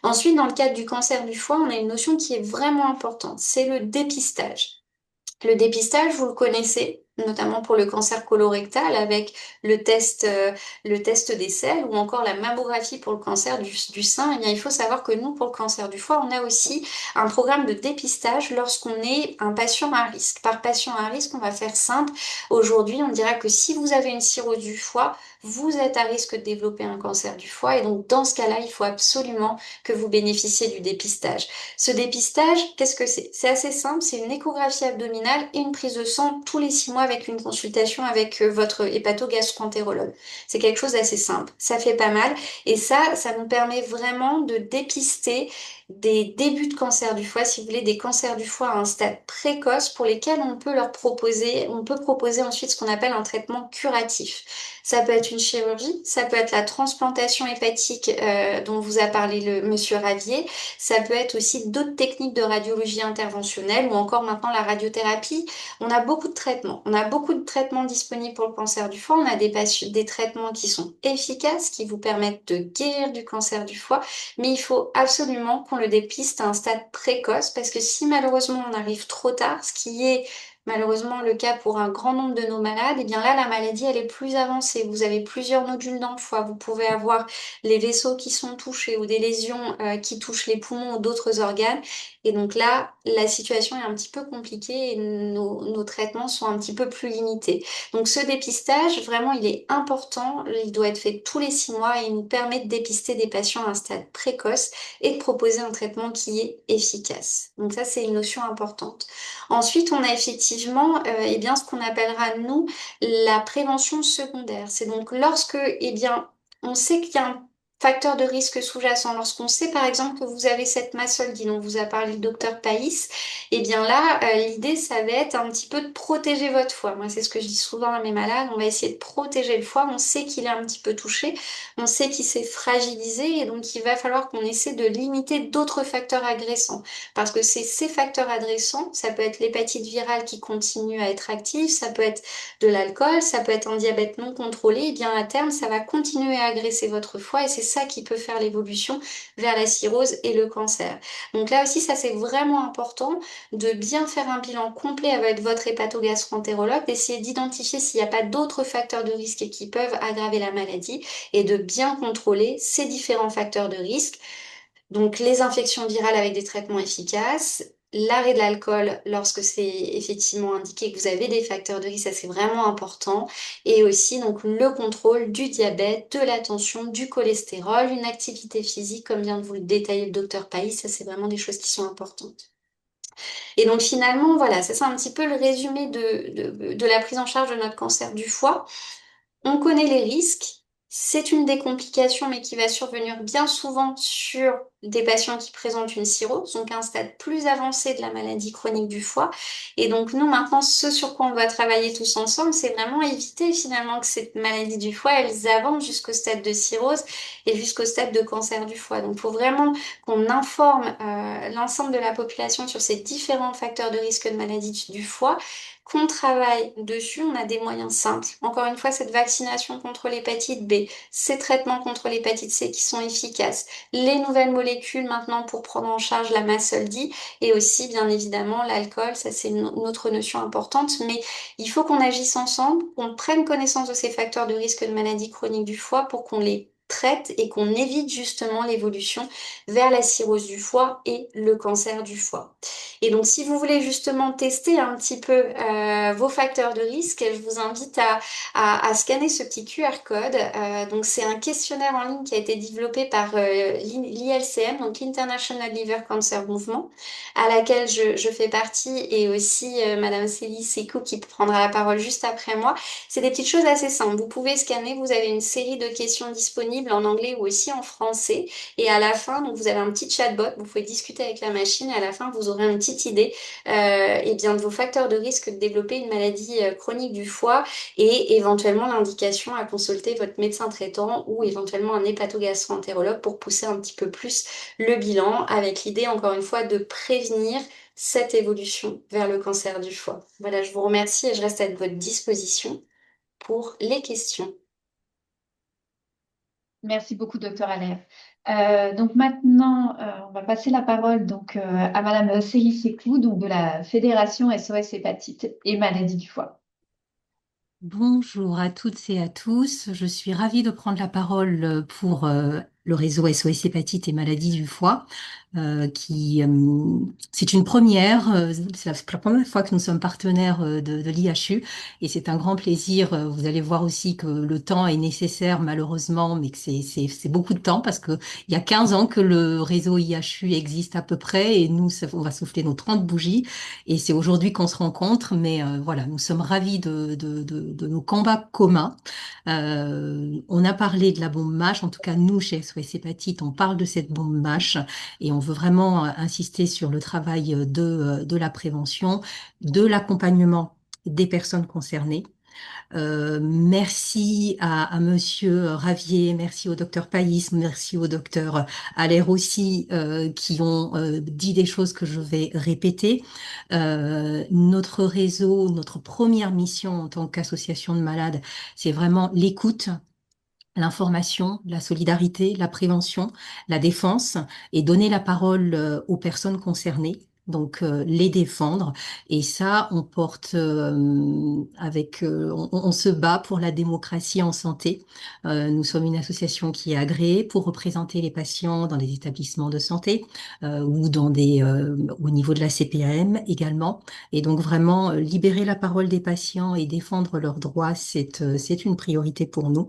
Ensuite, dans le cadre du cancer du foie, on a une notion qui est vraiment importante, c'est le dépistage. Le dépistage, vous le connaissez, notamment pour le cancer colorectal avec le test des selles ou encore la mammographie pour le cancer du sein. Eh bien, il faut savoir que nous, pour le cancer du foie, on a aussi un programme de dépistage lorsqu'on est un patient à risque. Par patient à risque, on va faire simple. Aujourd'hui, on dira que si vous avez une cirrhose du foie, vous êtes à risque de développer un cancer du foie. Et donc, dans ce cas-là, il faut absolument que vous bénéficiez du dépistage. Ce dépistage, qu'est-ce que c'est? C'est assez simple, c'est une échographie abdominale et une prise de sang tous les 6 mois avec une consultation avec votre hépatogastroentérologue. C'est quelque chose d'assez simple, ça fait pas mal et ça nous permet vraiment de dépister des débuts de cancer du foie, si vous voulez, des cancers du foie à un stade précoce pour lesquels on peut proposer ensuite ce qu'on appelle un traitement curatif. Ça peut être une chirurgie, ça peut être la transplantation hépatique dont vous a parlé le monsieur Ravier, ça peut être aussi d'autres techniques de radiologie interventionnelle ou encore maintenant la radiothérapie. On a beaucoup de traitements. On a beaucoup de traitements disponibles pour le cancer du foie. On a des traitements qui sont efficaces, qui vous permettent de guérir du cancer du foie. Mais il faut absolument qu'on le dépiste à un stade précoce parce que si malheureusement on arrive trop tard, ce qui est malheureusement le cas pour un grand nombre de nos malades, et bien là, la maladie, elle est plus avancée. Vous avez plusieurs nodules dans le foie. Vous pouvez avoir les vaisseaux qui sont touchés ou des lésions qui touchent les poumons ou d'autres organes. Et donc là, la situation est un petit peu compliquée et nos traitements sont un petit peu plus limités. Donc ce dépistage, vraiment, il est important. Il doit être fait tous les 6 mois et il nous permet de dépister des patients à un stade précoce et de proposer un traitement qui est efficace. Donc ça, c'est une notion importante. Ensuite, on a effectivement eh bien, ce qu'on appellera, nous, la prévention secondaire. C'est donc lorsque, eh bien, on sait qu'il y a un facteur de risque sous-jacent. Lorsqu'on sait par exemple que vous avez cette masse solide dont vous a parlé le docteur Païs, et bien là, l'idée, ça va être un petit peu de protéger votre foie. Moi, c'est ce que je dis souvent à mes malades. On va essayer de protéger le foie. On sait qu'il est un petit peu touché. On sait qu'il s'est fragilisé. Et donc, il va falloir qu'on essaie de limiter d'autres facteurs agressants. Parce que c'est ces facteurs agressants, ça peut être l'hépatite virale qui continue à être active, ça peut être de l'alcool, ça peut être un diabète non contrôlé, et bien à terme, ça va continuer à agresser votre foie et c'est ça qui peut faire l'évolution vers la cirrhose et le cancer. Donc là aussi, ça c'est vraiment important de bien faire un bilan complet avec votre hépatogastroentérologue, d'essayer d'identifier s'il n'y a pas d'autres facteurs de risque qui peuvent aggraver la maladie et de bien contrôler ces différents facteurs de risque. Donc les infections virales avec des traitements efficaces, l'arrêt de l'alcool lorsque c'est effectivement indiqué que vous avez des facteurs de risque, ça c'est vraiment important. Et aussi donc le contrôle du diabète, de la tension, du cholestérol, une activité physique comme vient de vous le détailler le docteur Païs, ça c'est vraiment des choses qui sont importantes. Et donc finalement, voilà, c'est ça un petit peu le résumé de la prise en charge de notre cancer du foie. On connaît les risques. C'est une des complications, mais qui va survenir bien souvent sur des patients qui présentent une cirrhose, donc un stade plus avancé de la maladie chronique du foie. Et donc nous, maintenant, ce sur quoi on doit travailler tous ensemble, c'est vraiment éviter finalement que cette maladie du foie, elle avance jusqu'au stade de cirrhose et jusqu'au stade de cancer du foie. Donc il faut vraiment qu'on informe l'ensemble de la population sur ces différents facteurs de risque de maladie du foie, qu'on travaille dessus. On a des moyens simples. Encore une fois, cette vaccination contre l'hépatite B, ces traitements contre l'hépatite C qui sont efficaces, les nouvelles molécules maintenant pour prendre en charge la MASLD et aussi, bien évidemment, l'alcool. Ça, c'est une autre notion importante, mais il faut qu'on agisse ensemble, qu'on prenne connaissance de ces facteurs de risque de maladie chronique du foie pour qu'on les traite et qu'on évite justement l'évolution vers la cirrhose du foie et le cancer du foie. Et donc, si vous voulez justement tester un petit peu vos facteurs de risque, je vous invite à scanner ce petit QR code. Donc, c'est un questionnaire en ligne qui a été développé par l'ILCM, donc l'International Liver Cancer Movement, à laquelle je fais partie, et aussi Madame Célie Sekou qui prendra la parole juste après moi. C'est des petites choses assez simples. Vous pouvez scanner, vous avez une série de questions disponibles en anglais ou aussi en français. Et à la fin, donc vous avez un petit chatbot, vous pouvez discuter avec la machine et à la fin, vous aurez une petite idée eh bien, de vos facteurs de risque de développer une maladie chronique du foie et éventuellement l'indication à consulter votre médecin traitant ou éventuellement un hépatogastro-entérologue pour pousser un petit peu plus le bilan avec l'idée, encore une fois, de prévenir cette évolution vers le cancer du foie. Voilà, je vous remercie et je reste à votre disposition pour les questions. Merci beaucoup, docteur Allaire. Donc maintenant, on va passer la parole à Madame Célie Sekou, donc de la Fédération SOS Hépatite et Maladies du foie. Bonjour à toutes et à tous. Je suis ravie de prendre la parole pour le réseau SOS Hépatite et Maladies du foie, c'est une première. C'est la première fois que nous sommes partenaires de l'IHU et c'est un grand plaisir. Vous allez voir aussi que le temps est nécessaire malheureusement, mais que c'est beaucoup de temps parce que il y a 15 ans que le réseau IHU existe à peu près et nous, on va souffler nos 30 bougies. Et c'est aujourd'hui qu'on se rencontre, mais voilà, nous sommes ravis de nos combats communs. On a parlé de la bombe MASH, en tout cas nous, chez SOS Hépatite, on parle de cette bombe MASH et on veut vraiment insister sur le travail de la prévention, de l'accompagnement des personnes concernées. Merci à Monsieur Ravier, merci au docteur Païs, merci au docteur Allaire aussi, qui ont dit des choses que je vais répéter. Notre réseau, notre première mission en tant qu'association de malades, c'est vraiment l'écoute, l'information, la solidarité, la prévention, la défense et donner la parole aux personnes concernées. Donc les défendre et ça on porte on se bat pour la démocratie en santé. Nous sommes une association qui est agréée pour représenter les patients dans les établissements de santé ou au niveau de la CPAM également. Et donc vraiment libérer la parole des patients et défendre leurs droits, c'est une priorité pour nous.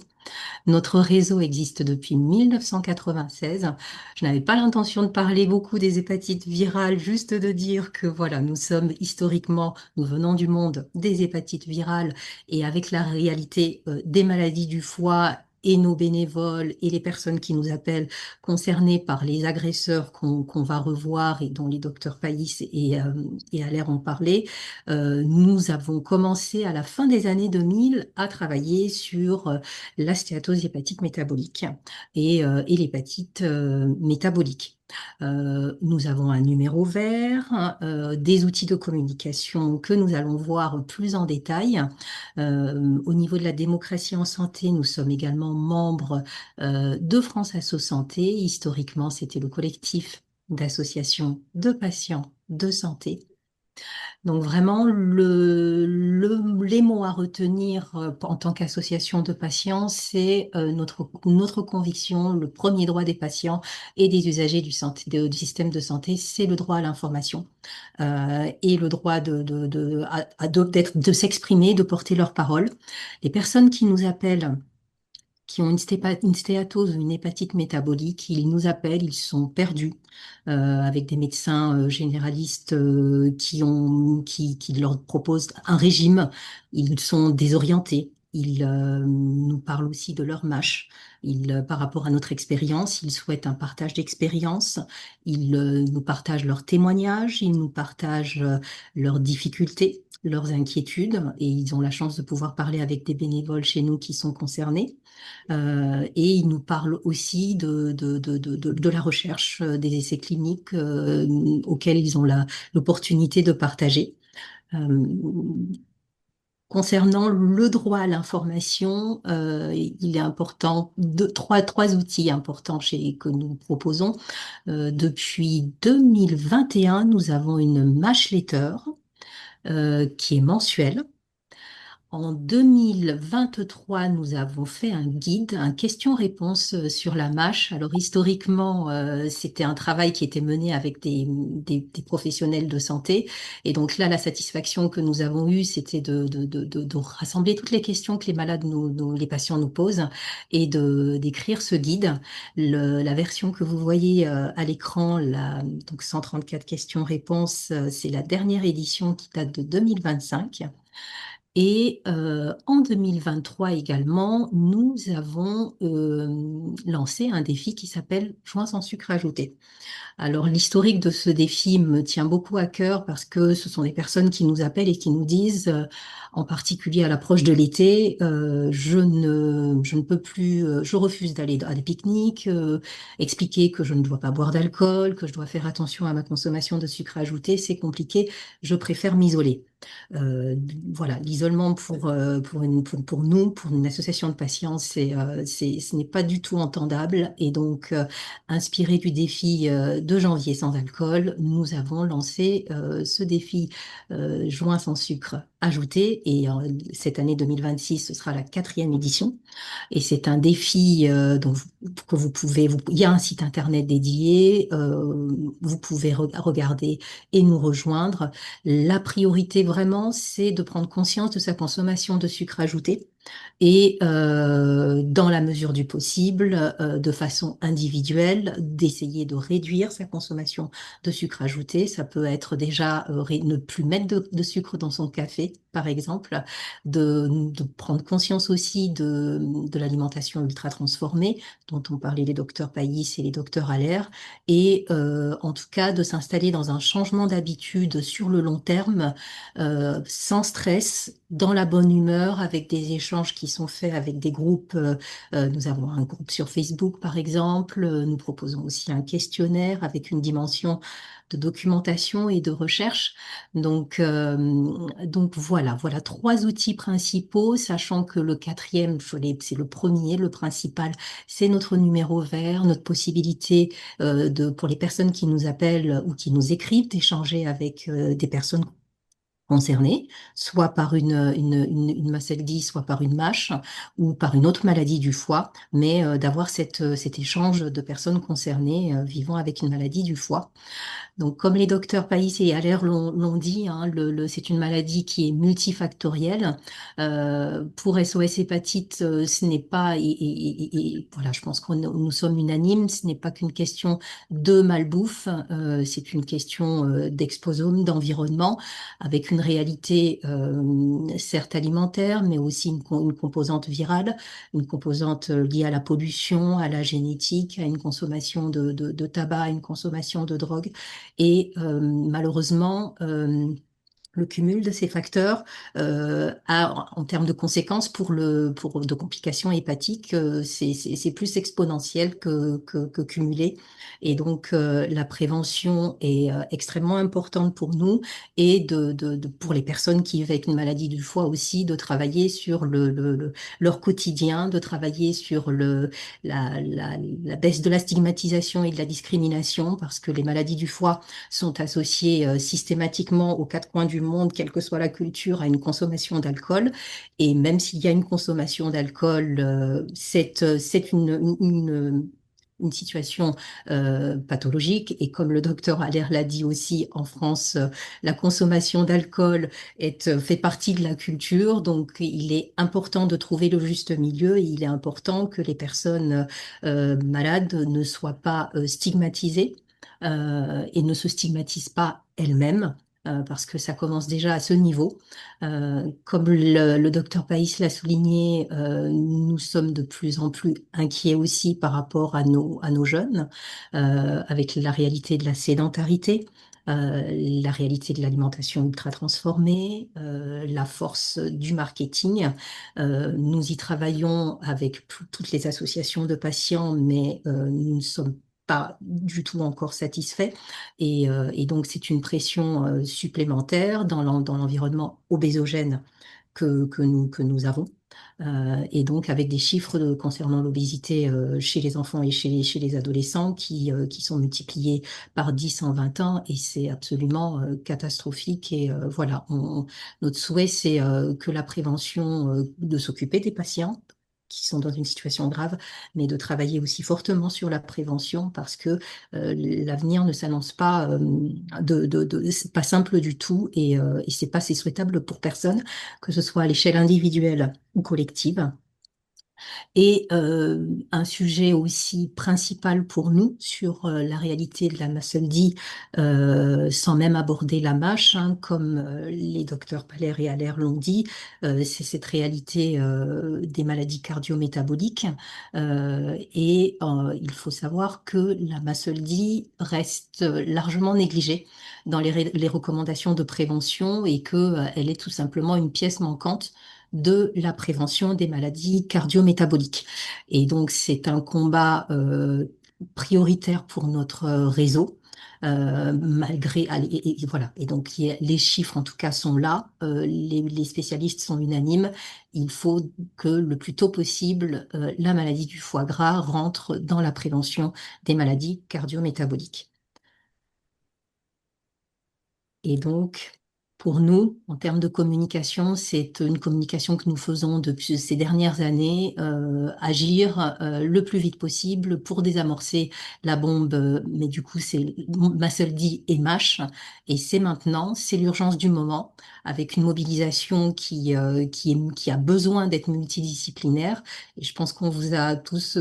Notre réseau existe depuis 1996. Je n'avais pas l'intention de parler beaucoup des hépatites virales, juste de dire que voilà, nous sommes historiquement, nous venons du monde des hépatites virales et avec la réalité des maladies du foie et nos bénévoles et les personnes qui nous appellent concernées par les agresseurs qu'on va revoir et dont les docteurs Païs et Allaire ont parlé, nous avons commencé à la fin des années 2000 à travailler sur la stéatose hépatique métabolique et l'hépatite métabolique. Nous avons un numéro vert, des outils de communication que nous allons voir plus en détail. Au niveau de la démocratie en santé, nous sommes également membres de France Asso Santé. Historiquement, c'était le collectif d'associations de patients de santé. Donc vraiment, les mots à retenir en tant qu'association de patients, c'est notre conviction, le premier droit des patients et des usagers du système de santé, c'est le droit à l'information et le droit de s'exprimer, de porter leur parole. Les personnes qui nous appellent qui ont une stéatose ou une hépatite métabolique, ils nous appellent, ils sont perdus, avec des médecins généralistes qui leur proposent un régime. Ils sont désorientés. Ils nous parlent aussi de leur MASH. Par rapport à notre expérience, ils souhaitent un partage d'expérience. Ils nous partagent leurs témoignages, ils nous partagent leurs difficultés, leurs inquiétudes, et ils ont la chance de pouvoir parler avec des bénévoles chez nous qui sont concernés. Et ils nous parlent aussi de la recherche, des essais cliniques auxquels ils ont l'opportunité de partager. Euh, Concernant le droit à l'information, il est important trois outils importants que nous proposons. Depuis 2021, nous avons une MASH Letter qui est mensuelle. En 2023, nous avons fait un guide, un question-réponse sur la MASH. Alors historiquement, c'était un travail qui était mené avec des professionnels de santé. Et donc là, la satisfaction que nous avons eue, c'était de rassembler toutes les questions que les malades, les patients nous posent et d'écrire ce guide. La version que vous voyez à l'écran, donc 134 questions-réponses, c'est la dernière édition qui date de 2025. Et en 2023 également, nous avons lancé un défi qui s'appelle Joints sans sucre ajouté. Alors, l'historique de ce défi me tient beaucoup à cœur parce que ce sont des personnes qui nous appellent et qui nous disent, en particulier à l'approche de l'été, je ne peux plus, je refuse d'aller à des pique-niques, expliquer que je ne dois pas boire d'alcool, que je dois faire attention à ma consommation de sucre ajouté, c'est compliqué, je préfère m'isoler. Euh, voilà, l'isolement pour nous, pour une association de patients, ce n'est pas du tout entendable. Et donc, inspiré du défi de janvier sans alcool, nous avons lancé ce défi Joint sans sucre ajouté. Et cette année 2026, ce sera la 4e édition. Et c'est un défi que vous pouvez, il y a un site internet dédié, vous pouvez regarder et nous rejoindre. La priorité vraiment, c'est de prendre conscience de sa consommation de sucre ajouté et dans la mesure du possible, de façon individuelle, d'essayer de réduire sa consommation de sucre ajouté. Ça peut être déjà ne plus mettre de sucre dans son café, par exemple, de prendre conscience aussi de l'alimentation ultra transformée, dont ont parlé les docteurs Paillis et les docteurs Allaire, et en tout cas de s'installer dans un changement d'habitude sur le long terme, sans stress, dans la bonne humeur, avec des échanges qui sont faits avec des groupes. Nous avons un groupe sur Facebook, par exemple. Nous proposons aussi un questionnaire avec une dimension de documentation et de recherche. Donc voilà 3 outils principaux, sachant que le 4e, c'est le premier, le principal, c'est notre numéro vert, notre possibilité pour les personnes qui nous appellent ou qui nous écrivent, d'échanger avec des personnes concernés, soit par une mastectomie, soit par une MASH ou par une autre maladie du foie, mais d'avoir cet échange de personnes concernées vivant avec une maladie du foie. Donc, comme les docteurs Païs et Allaire l'ont dit, hein, c'est une maladie qui est multifactorielle. Pour SOS Hépatite, ce n'est pas, et voilà, je pense que nous sommes unanimes, ce n'est pas qu'une question de malbouffe, c'est une question d'exposome, d'environnement, avec une réalité certes alimentaire, mais aussi une composante virale, une composante liée à la pollution, à la génétique, à une consommation de tabac, à une consommation de drogue. Et malheureusement, le cumul de ces facteurs en termes de conséquences de complications hépatiques, c'est plus exponentiel que cumulé. Et donc, la prévention est extrêmement importante pour nous et pour les personnes qui vivent avec une maladie du foie aussi, de travailler sur leur quotidien, de travailler sur la baisse de la stigmatisation et de la discrimination, parce que les maladies du foie sont associées systématiquement aux 4 coins du monde, quelle que soit la culture, à une consommation d'alcool. Et même s'il y a une consommation d'alcool, c'est une situation pathologique. Et comme le docteur Allaire l'a dit aussi, en France, la consommation d'alcool fait partie de la culture. Donc, il est important de trouver le juste milieu. Et il est important que les personnes malades ne soient pas stigmatisées et ne se stigmatisent pas elles-mêmes. Parce que ça commence déjà à ce niveau. Comme le docteur Païs l'a souligné, nous sommes de plus en plus inquiets aussi par rapport à nos jeunes, avec la réalité de la sédentarité, la réalité de l'alimentation ultra transformée, la force du marketing. Nous y travaillons avec toutes les associations de patients, mais nous ne sommes pas du tout encore satisfaits. Et donc, c'est une pression supplémentaire dans l'environnement obésogène que nous avons. Et donc, avec des chiffres concernant l'obésité chez les enfants et chez les adolescents qui sont multipliés par 10 en 20 ans, et c'est absolument catastrophique. Et voilà, notre souhait, c'est que la prévention, de s'occuper des patients qui sont dans une situation grave, mais de travailler aussi fortement sur la prévention parce que l'avenir ne s'annonce pas, c'est pas simple du tout et c'est souhaitable pour personne, que ce soit à l'échelle individuelle ou collective. Et un sujet aussi principal pour nous sur la réalité de la MASLD, sans même aborder la MASH, hein, comme les docteurs Paller et Allaire l'ont dit, c'est cette réalité des maladies cardio-métaboliques. Il faut savoir que la MASLD reste largement négligée dans les recommandations de prévention et qu'elle est tout simplement une pièce manquante de la prévention des maladies cardio-métaboliques. Et donc, c'est un combat prioritaire pour notre réseau. Malgré voilà, et donc les chiffres en tout cas sont là, les spécialistes sont unanimes, il faut que le plus tôt possible la maladie du foie gras rentre dans la prévention des maladies cardio-métaboliques. Et donc, pour nous, en termes de communication, c'est une communication que nous faisons depuis ces dernières années, agir le plus vite possible pour désamorcer la bombe, mais du coup, c'est MASLD et MASH, et c'est maintenant, c'est l'urgence du moment, avec une mobilisation qui a besoin d'être multidisciplinaire, et je pense qu'on vous a tous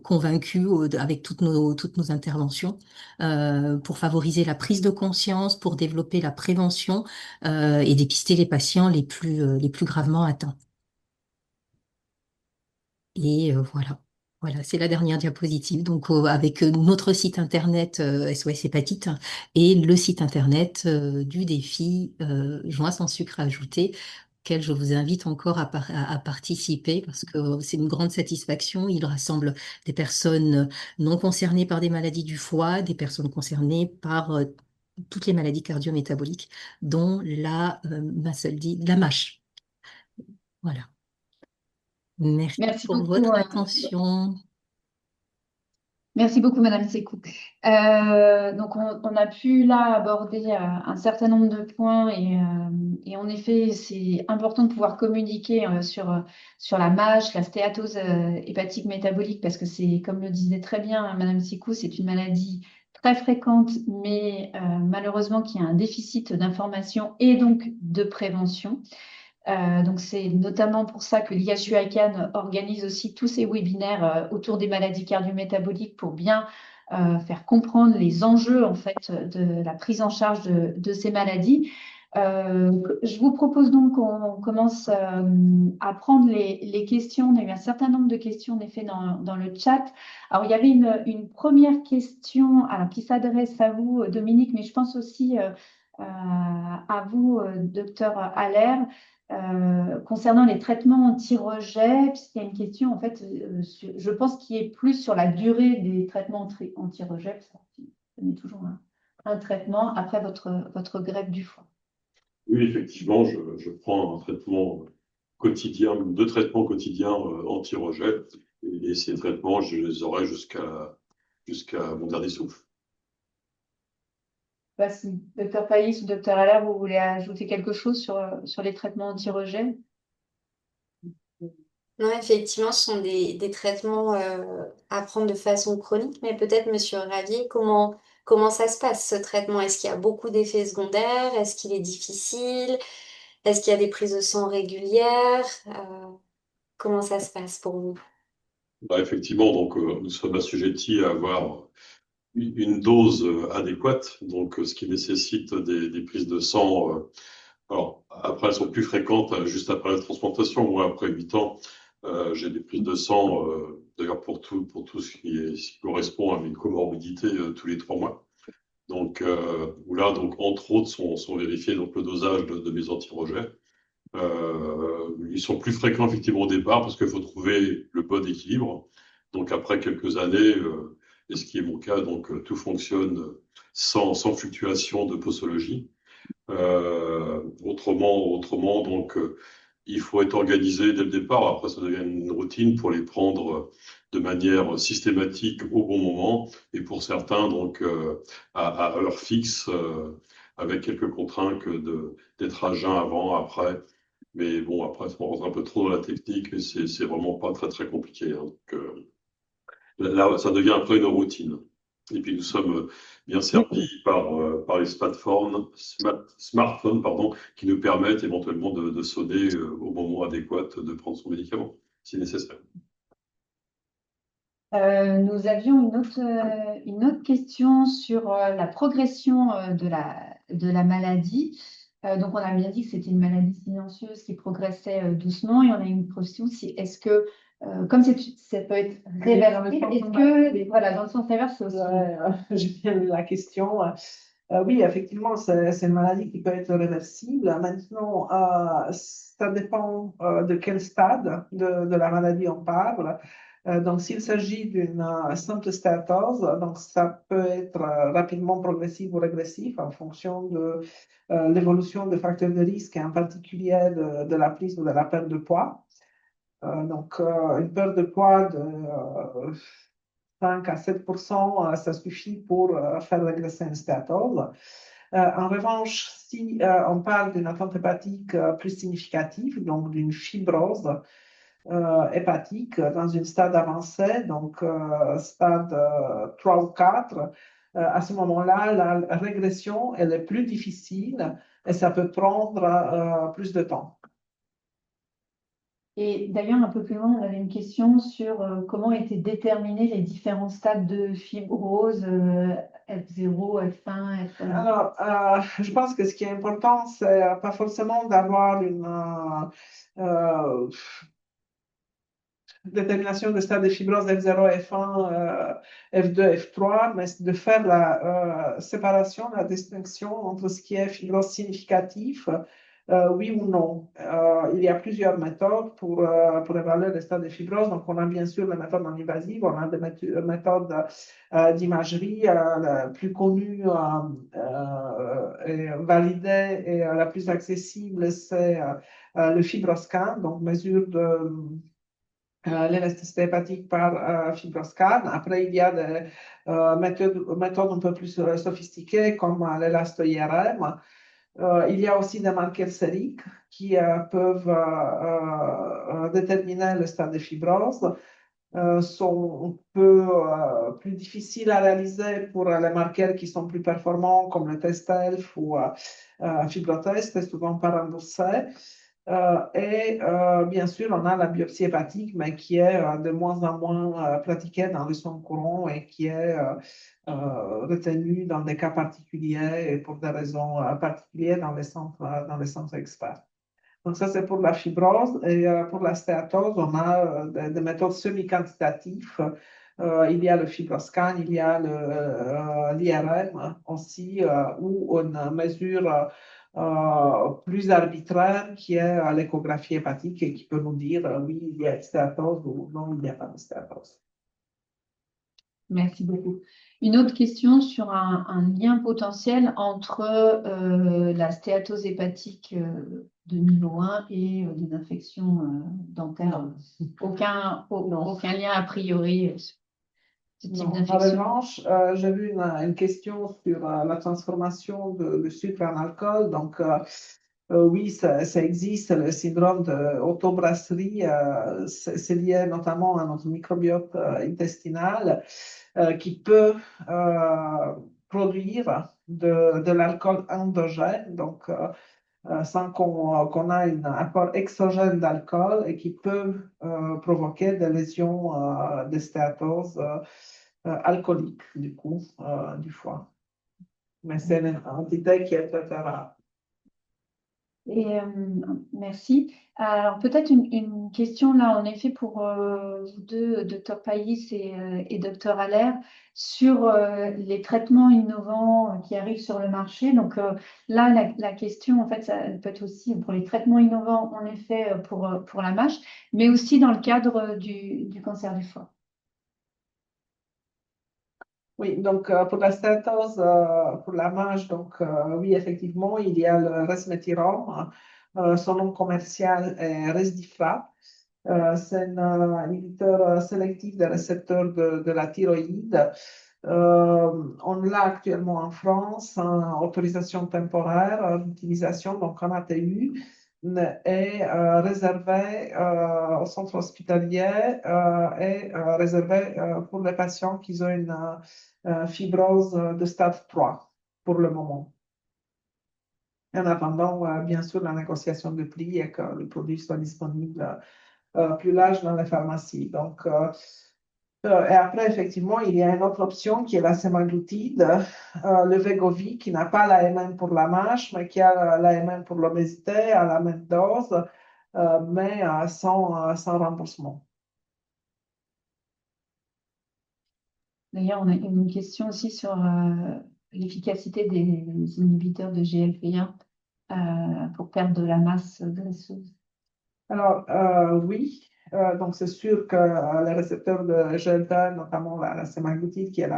convaincus avec toutes nos interventions, pour favoriser la prise de conscience, pour développer la prévention et dépister les patients les plus gravement atteints. Et voilà. Voilà, c'est la dernière diapositive. Donc, avec notre site internet SOS Hépatite et le site internet du défi Joint sans sucre ajouté, auquel je vous invite encore à participer parce que c'est une grande satisfaction. Il rassemble des personnes non concernées par des maladies du foie, des personnes concernées par toutes les maladies cardio-métaboliques, dont la MASLD, la MASH. Voilà. Merci Merci pour beaucoup. votre attention. Merci beaucoup, Madame Sécou. Donc, on a pu là aborder un certain nombre de points et en effet, c'est important de pouvoir communiquer sur la MASH, la stéatose hépatique métabolique, parce que c'est, comme le disait très bien Madame Sécou, c'est une maladie très fréquente, mais malheureusement qui a un déficit d'information et donc de prévention. Donc, c'est notamment pour ça que l'IHU-ICAN organise aussi tous ces webinaires autour des maladies cardio-métaboliques pour bien faire comprendre les enjeux en fait de la prise en charge de ces maladies. Je vous propose donc qu'on commence à prendre les questions. On a eu un certain nombre de questions en effet dans le chat. Alors, il y avait une première question alors, qui s'adresse à vous, Dominique, mais je pense aussi à vous, docteur Allaire. Concernant les traitements anti-rejet, puisqu'il y a une question, en fait, je pense qui est plus sur la durée des traitements anti-rejet, parce que vous donnez toujours un traitement après votre greffe du foie. Oui, effectivement, je prends un traitement quotidien, 2 traitements quotidiens anti-rejet, et ces traitements, je les aurai jusqu'à mon dernier souffle. Si docteur Païs ou docteur Allaire, vous voulez ajouter quelque chose sur les traitements anti-rejet? Non, effectivement, ce sont des traitements à prendre de façon chronique, mais peut-être, Monsieur Ravier, comment ça se passe, ce traitement? Est-ce qu'il y a beaucoup d'effets secondaires? Est-ce qu'il est difficile? Est-ce qu'il y a des prises de sang régulières? Comment ça se passe pour vous? Bah, effectivement, donc nous sommes assujettis à avoir une dose adéquate, donc ce qui nécessite des prises de sang. Alors, après, elles sont plus fréquentes juste après la transplantation. Moi, après 8 ans, j'ai des prises de sang, d'ailleurs pour tout ce qui correspond à mes comorbidités tous les 3 mois. Donc, où là, donc, entre autres, sont vérifiés donc, le dosage de mes antirejets. Ils sont plus fréquents effectivement au départ parce qu'il faut trouver le bon équilibre. Donc après quelques années, et ce qui est mon cas, donc tout fonctionne sans fluctuation de posologie. Autrement, donc il faut être organisé dès le départ. Après, ça devient une routine pour les prendre de manière systématique au bon moment et pour certains donc à heure fixe, avec quelques contraintes d'être à jeun avant, après. Mais bon, après, on rentre un peu trop dans la technique, mais c'est vraiment pas très très compliqué, hein. Donc, là, ça devient un peu une routine. Et puis nous sommes bien servis par les smartphones, pardon, qui nous permettent éventuellement de sonner au moment adéquat de prendre son médicament, si nécessaire. Nous avions une autre question sur la progression de la maladie. Donc, on a bien dit que c'était une maladie silencieuse qui progressait doucement. Et on a une question si est-ce que, comme ça peut être réversible, est-ce que, voilà, dans le sens inverse, c'est aussi. Je viens de la question. Oui, effectivement, c'est une maladie qui peut être réversible. Maintenant, ça dépend de quel stade de la maladie on parle. Donc, s'il s'agit d'une simple stéatose, donc ça peut être rapidement progressif ou régressif en fonction de l'évolution des facteurs de risque, et en particulier de la prise ou de la perte de poids. Donc, une perte de poids de 5 à 7%, ça suffit pour faire régresser une stéatose. En revanche, si on parle d'une atteinte hépatique plus significative, donc d'une fibrose hépatique dans une stade avancé, donc stade 3 ou 4, à ce moment-là, la régression elle est plus difficile et ça peut prendre plus de temps. Et d'ailleurs, un peu plus loin, on avait une question sur comment étaient déterminés les différents stades de fibrose, F0, F1, F1. Alors, je pense que ce qui est important, c'est pas forcément d'avoir une détermination de stade de fibrose F0, F1, F2, F3, mais de faire la séparation, la distinction entre ce qui est fibrose significatif, oui ou non. Il y a plusieurs méthodes pour évaluer le stade de fibrose. Donc, on a bien sûr les méthodes non invasives, on a des méthodes d'imagerie. La plus connue et validée et la plus accessible, c'est le FibroScan, donc mesure de l'élasticité hépatique par fibroscan. Après, il y a des méthodes un peu plus sophistiquées comme l'élasto-IRM. Il y a aussi des marqueurs sériques qui peuvent déterminer le stade de fibrose. Sont un peu plus difficiles à réaliser pour les marqueurs qui sont plus performants comme le test ELF ou Fibrotest, c'est souvent pas remboursé. Bien sûr, on a la biopsie hépatique, mais qui est de moins en moins pratiquée dans les soins courants et qui est retenue dans des cas particuliers et pour des raisons particulières dans les centres experts. Donc ça, c'est pour la fibrose. Et pour la stéatose, on a des méthodes semi-quantitatives. Il y a le fibroscan, il y a l'IRM aussi, où on mesure plus arbitraire qui est l'échographie hépatique et qui peut nous dire oui, il y a une stéatose ou non, il n'y a pas de stéatose. Merci beaucoup. Une autre question sur un lien potentiel entre la stéatose hépatique de niveau 1 et des infections dentaires. Aucun lien a priori ce type En d'infection. revanche, j'ai vu une question sur la transformation de sucre en alcool. Donc, Oui, ça existe, le syndrome d'autobrasserie, c'est lié notamment à notre microbiote intestinal qui peut produire de l'alcool endogène, donc sans qu'on ait un apport exogène d'alcool et qui peut provoquer des lésions de stéatose alcoolique, du coup, du foie. Mais c'est une entité qui est très rare. Et merci. Alors peut-être une question là, en effet, pour vous deux, docteur Paillis et docteur Allaire, sur les traitements innovants qui arrivent sur le marché. Donc là, la question, en fait, ça peut être aussi pour les traitements innovants, en effet, pour la MASH, mais aussi dans le cadre du cancer du foie. Oui, donc pour la stéatose, pour la MASH, donc oui, effectivement, il y a le resmetirom. Son nom commercial est Resdifra. C'est un inhibiteur sélectif des récepteurs de la thyroïde. On l'a actuellement en France, en autorisation temporaire d'utilisation, donc en ATU, est réservé au centre hospitalier et réservé pour les patients qui ont une fibrose de stade 3 pour le moment. En attendant, bien sûr, la négociation de prix et que le produit soit disponible plus large dans les pharmacies. Donc, et après, effectivement, il y a une autre option qui est la semaglutide, le Wegovy, qui n'a pas l'AMM pour la MASH, mais qui a l'AMM pour l'obésité à la même dose, mais sans remboursement. D'ailleurs, on a une question aussi sur l'efficacité des inhibiteurs de GLP-1 pour perdre de la masse graisseuse. Alors, oui, donc c'est sûr que les récepteurs de GLP, notamment la semaglutide, qui est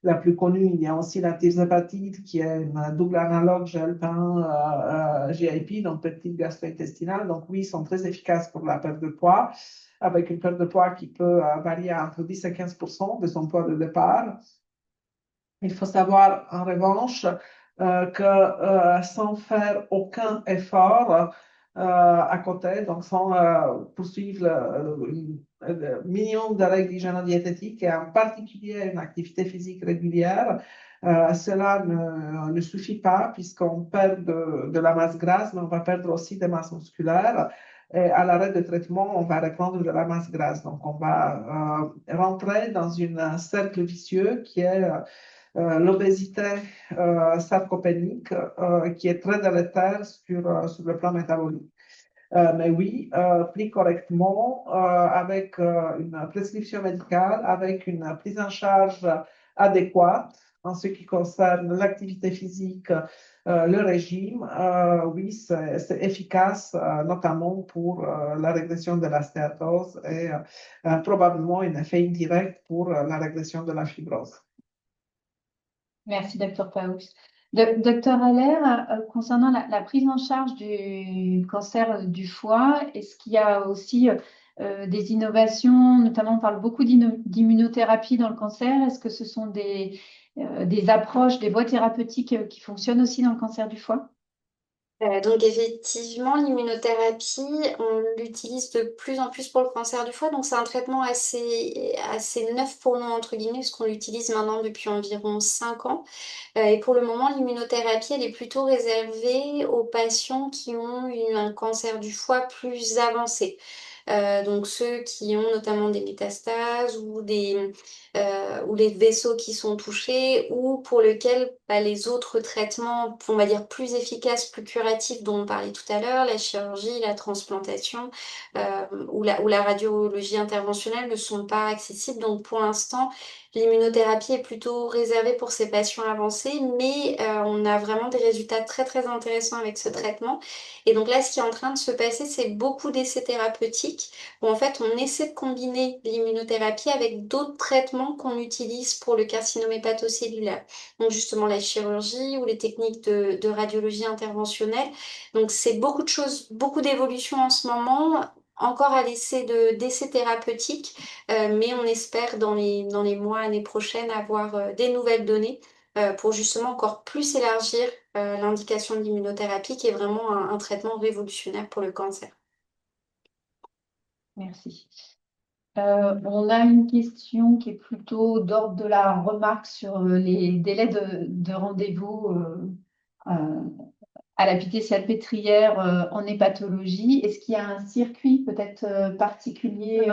la plus connue, il y a aussi la tirzépatide, qui est une double analogue GLP-1 GIP, donc peptide gastro-intestinal. Donc oui, ils sont très efficaces pour la perte de poids, avec une perte de poids qui peut varier entre 10 et 15% de son poids de départ. Il faut savoir, en revanche, que sans faire aucun effort à côté, donc sans poursuivre le minimum de règles hygiéno-diététiques et en particulier une activité physique régulière, cela ne suffit pas puisqu'on perd de la masse grasse, mais on va perdre aussi des masses musculaires. Et à l'arrêt de traitement, on va reprendre de la masse grasse. Donc, on va rentrer dans un cercle vicieux qui est l'obésité sarcopénique qui est très délétère sur le plan métabolique. Mais oui, plus correctement, avec une prescription médicale, avec une prise en charge adéquate en ce qui concerne l'activité physique, le régime, oui, c'est efficace, notamment pour la régression de la stéatose et probablement un effet indirect pour la régression de la fibrose. Merci, docteur Paous. Docteur Allaire, concernant la prise en charge du cancer du foie, est-ce qu'il y a aussi des innovations, notamment on parle beaucoup d'immunothérapie dans le cancer, est-ce que ce sont des approches, des voies thérapeutiques qui fonctionnent aussi dans le cancer du foie? Donc effectivement, l'immunothérapie, on l'utilise de plus en plus pour le cancer du foie. Donc c'est un traitement assez neuf pour nous, entre guillemets, parce qu'on l'utilise maintenant depuis environ 5 ans. Et pour le moment, l'immunothérapie, elle est plutôt réservée aux patients qui ont eu un cancer du foie plus avancé. Donc ceux qui ont notamment des métastases ou les vaisseaux qui sont touchés ou pour lesquels les autres traitements, on va dire plus efficaces, plus curatifs dont on parlait tout à l'heure, la chirurgie, la transplantation ou la radiologie interventionnelle ne sont pas accessibles. Donc pour l'instant, l'immunothérapie est plutôt réservée pour ces patients avancés, mais on a vraiment des résultats très très intéressants avec ce traitement. Et donc là, ce qui est en train de se passer, c'est beaucoup d'essais thérapeutiques où en fait on essaie de combiner l'immunothérapie avec d'autres traitements qu'on utilise pour le carcinome hépatocellulaire. Donc justement la chirurgie ou les techniques de radiologie interventionnelle. Donc c'est beaucoup de choses, beaucoup d'évolutions en ce moment. Encore à l'essai d'essais thérapeutiques, mais on espère dans les mois, années prochaines avoir des nouvelles données pour justement encore plus élargir l'indication de l'immunothérapie, qui est vraiment un traitement révolutionnaire pour le cancer. Merci. On a une question qui est plutôt d'ordre de la remarque sur les délais de rendez-vous à la Pitié-Salpêtrière en hépatologie. Est-ce qu'il y a un circuit peut-être particulier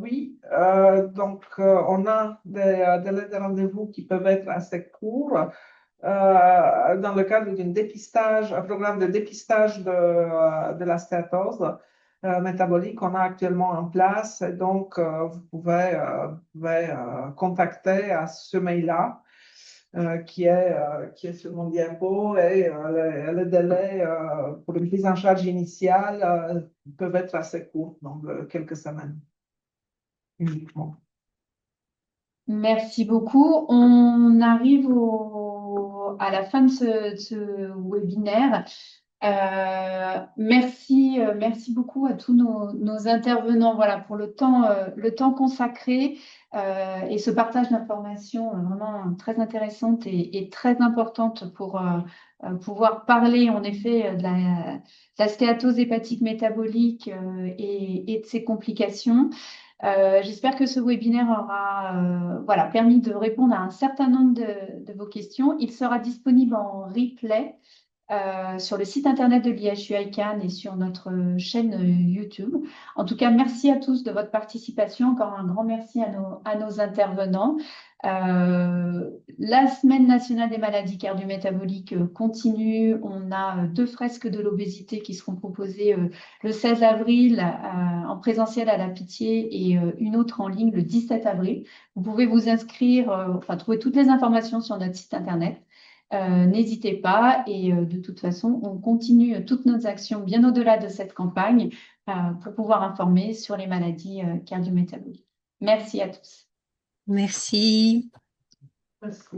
Oui, donc on a des délais de rendez-vous qui peuvent être assez courts. Dans le cadre d'un dépistage, un programme de dépistage de la stéatose métabolique qu'on a actuellement en place. Et donc, vous pouvez contacter à ce mail-là qui est sur mon diapo, et les délais pour une prise en charge initiale peuvent être assez courts, donc quelques semaines uniquement. Merci beaucoup. On arrive à la fin de ce webinaire. Merci beaucoup à tous nos intervenants, voilà, pour le temps consacré et ce partage d'informations vraiment très intéressantes et très importantes pour pouvoir parler en effet de la stéatose hépatique métabolique et de ses complications. J'espère que ce webinaire aura voilà, permis de répondre à un certain nombre de vos questions. Il sera disponible en replay sur le site internet de l'IHU ICANN et sur notre chaîne YouTube. En tout cas, merci à tous de votre participation. Encore un grand merci à nos intervenants. La Semaine nationale des maladies cardiométaboliques continue. On a 2 fresques de l'obésité qui seront proposées le 16 avril en présentiel à la Pitié et une autre en ligne le 17 avril. Vous pouvez vous inscrire, trouver toutes les informations sur notre site internet. N'hésitez pas et de toute façon, on continue toutes nos actions bien au-delà de cette campagne pour pouvoir informer sur les maladies cardiométaboliques. Merci à tous. Merci. Merci.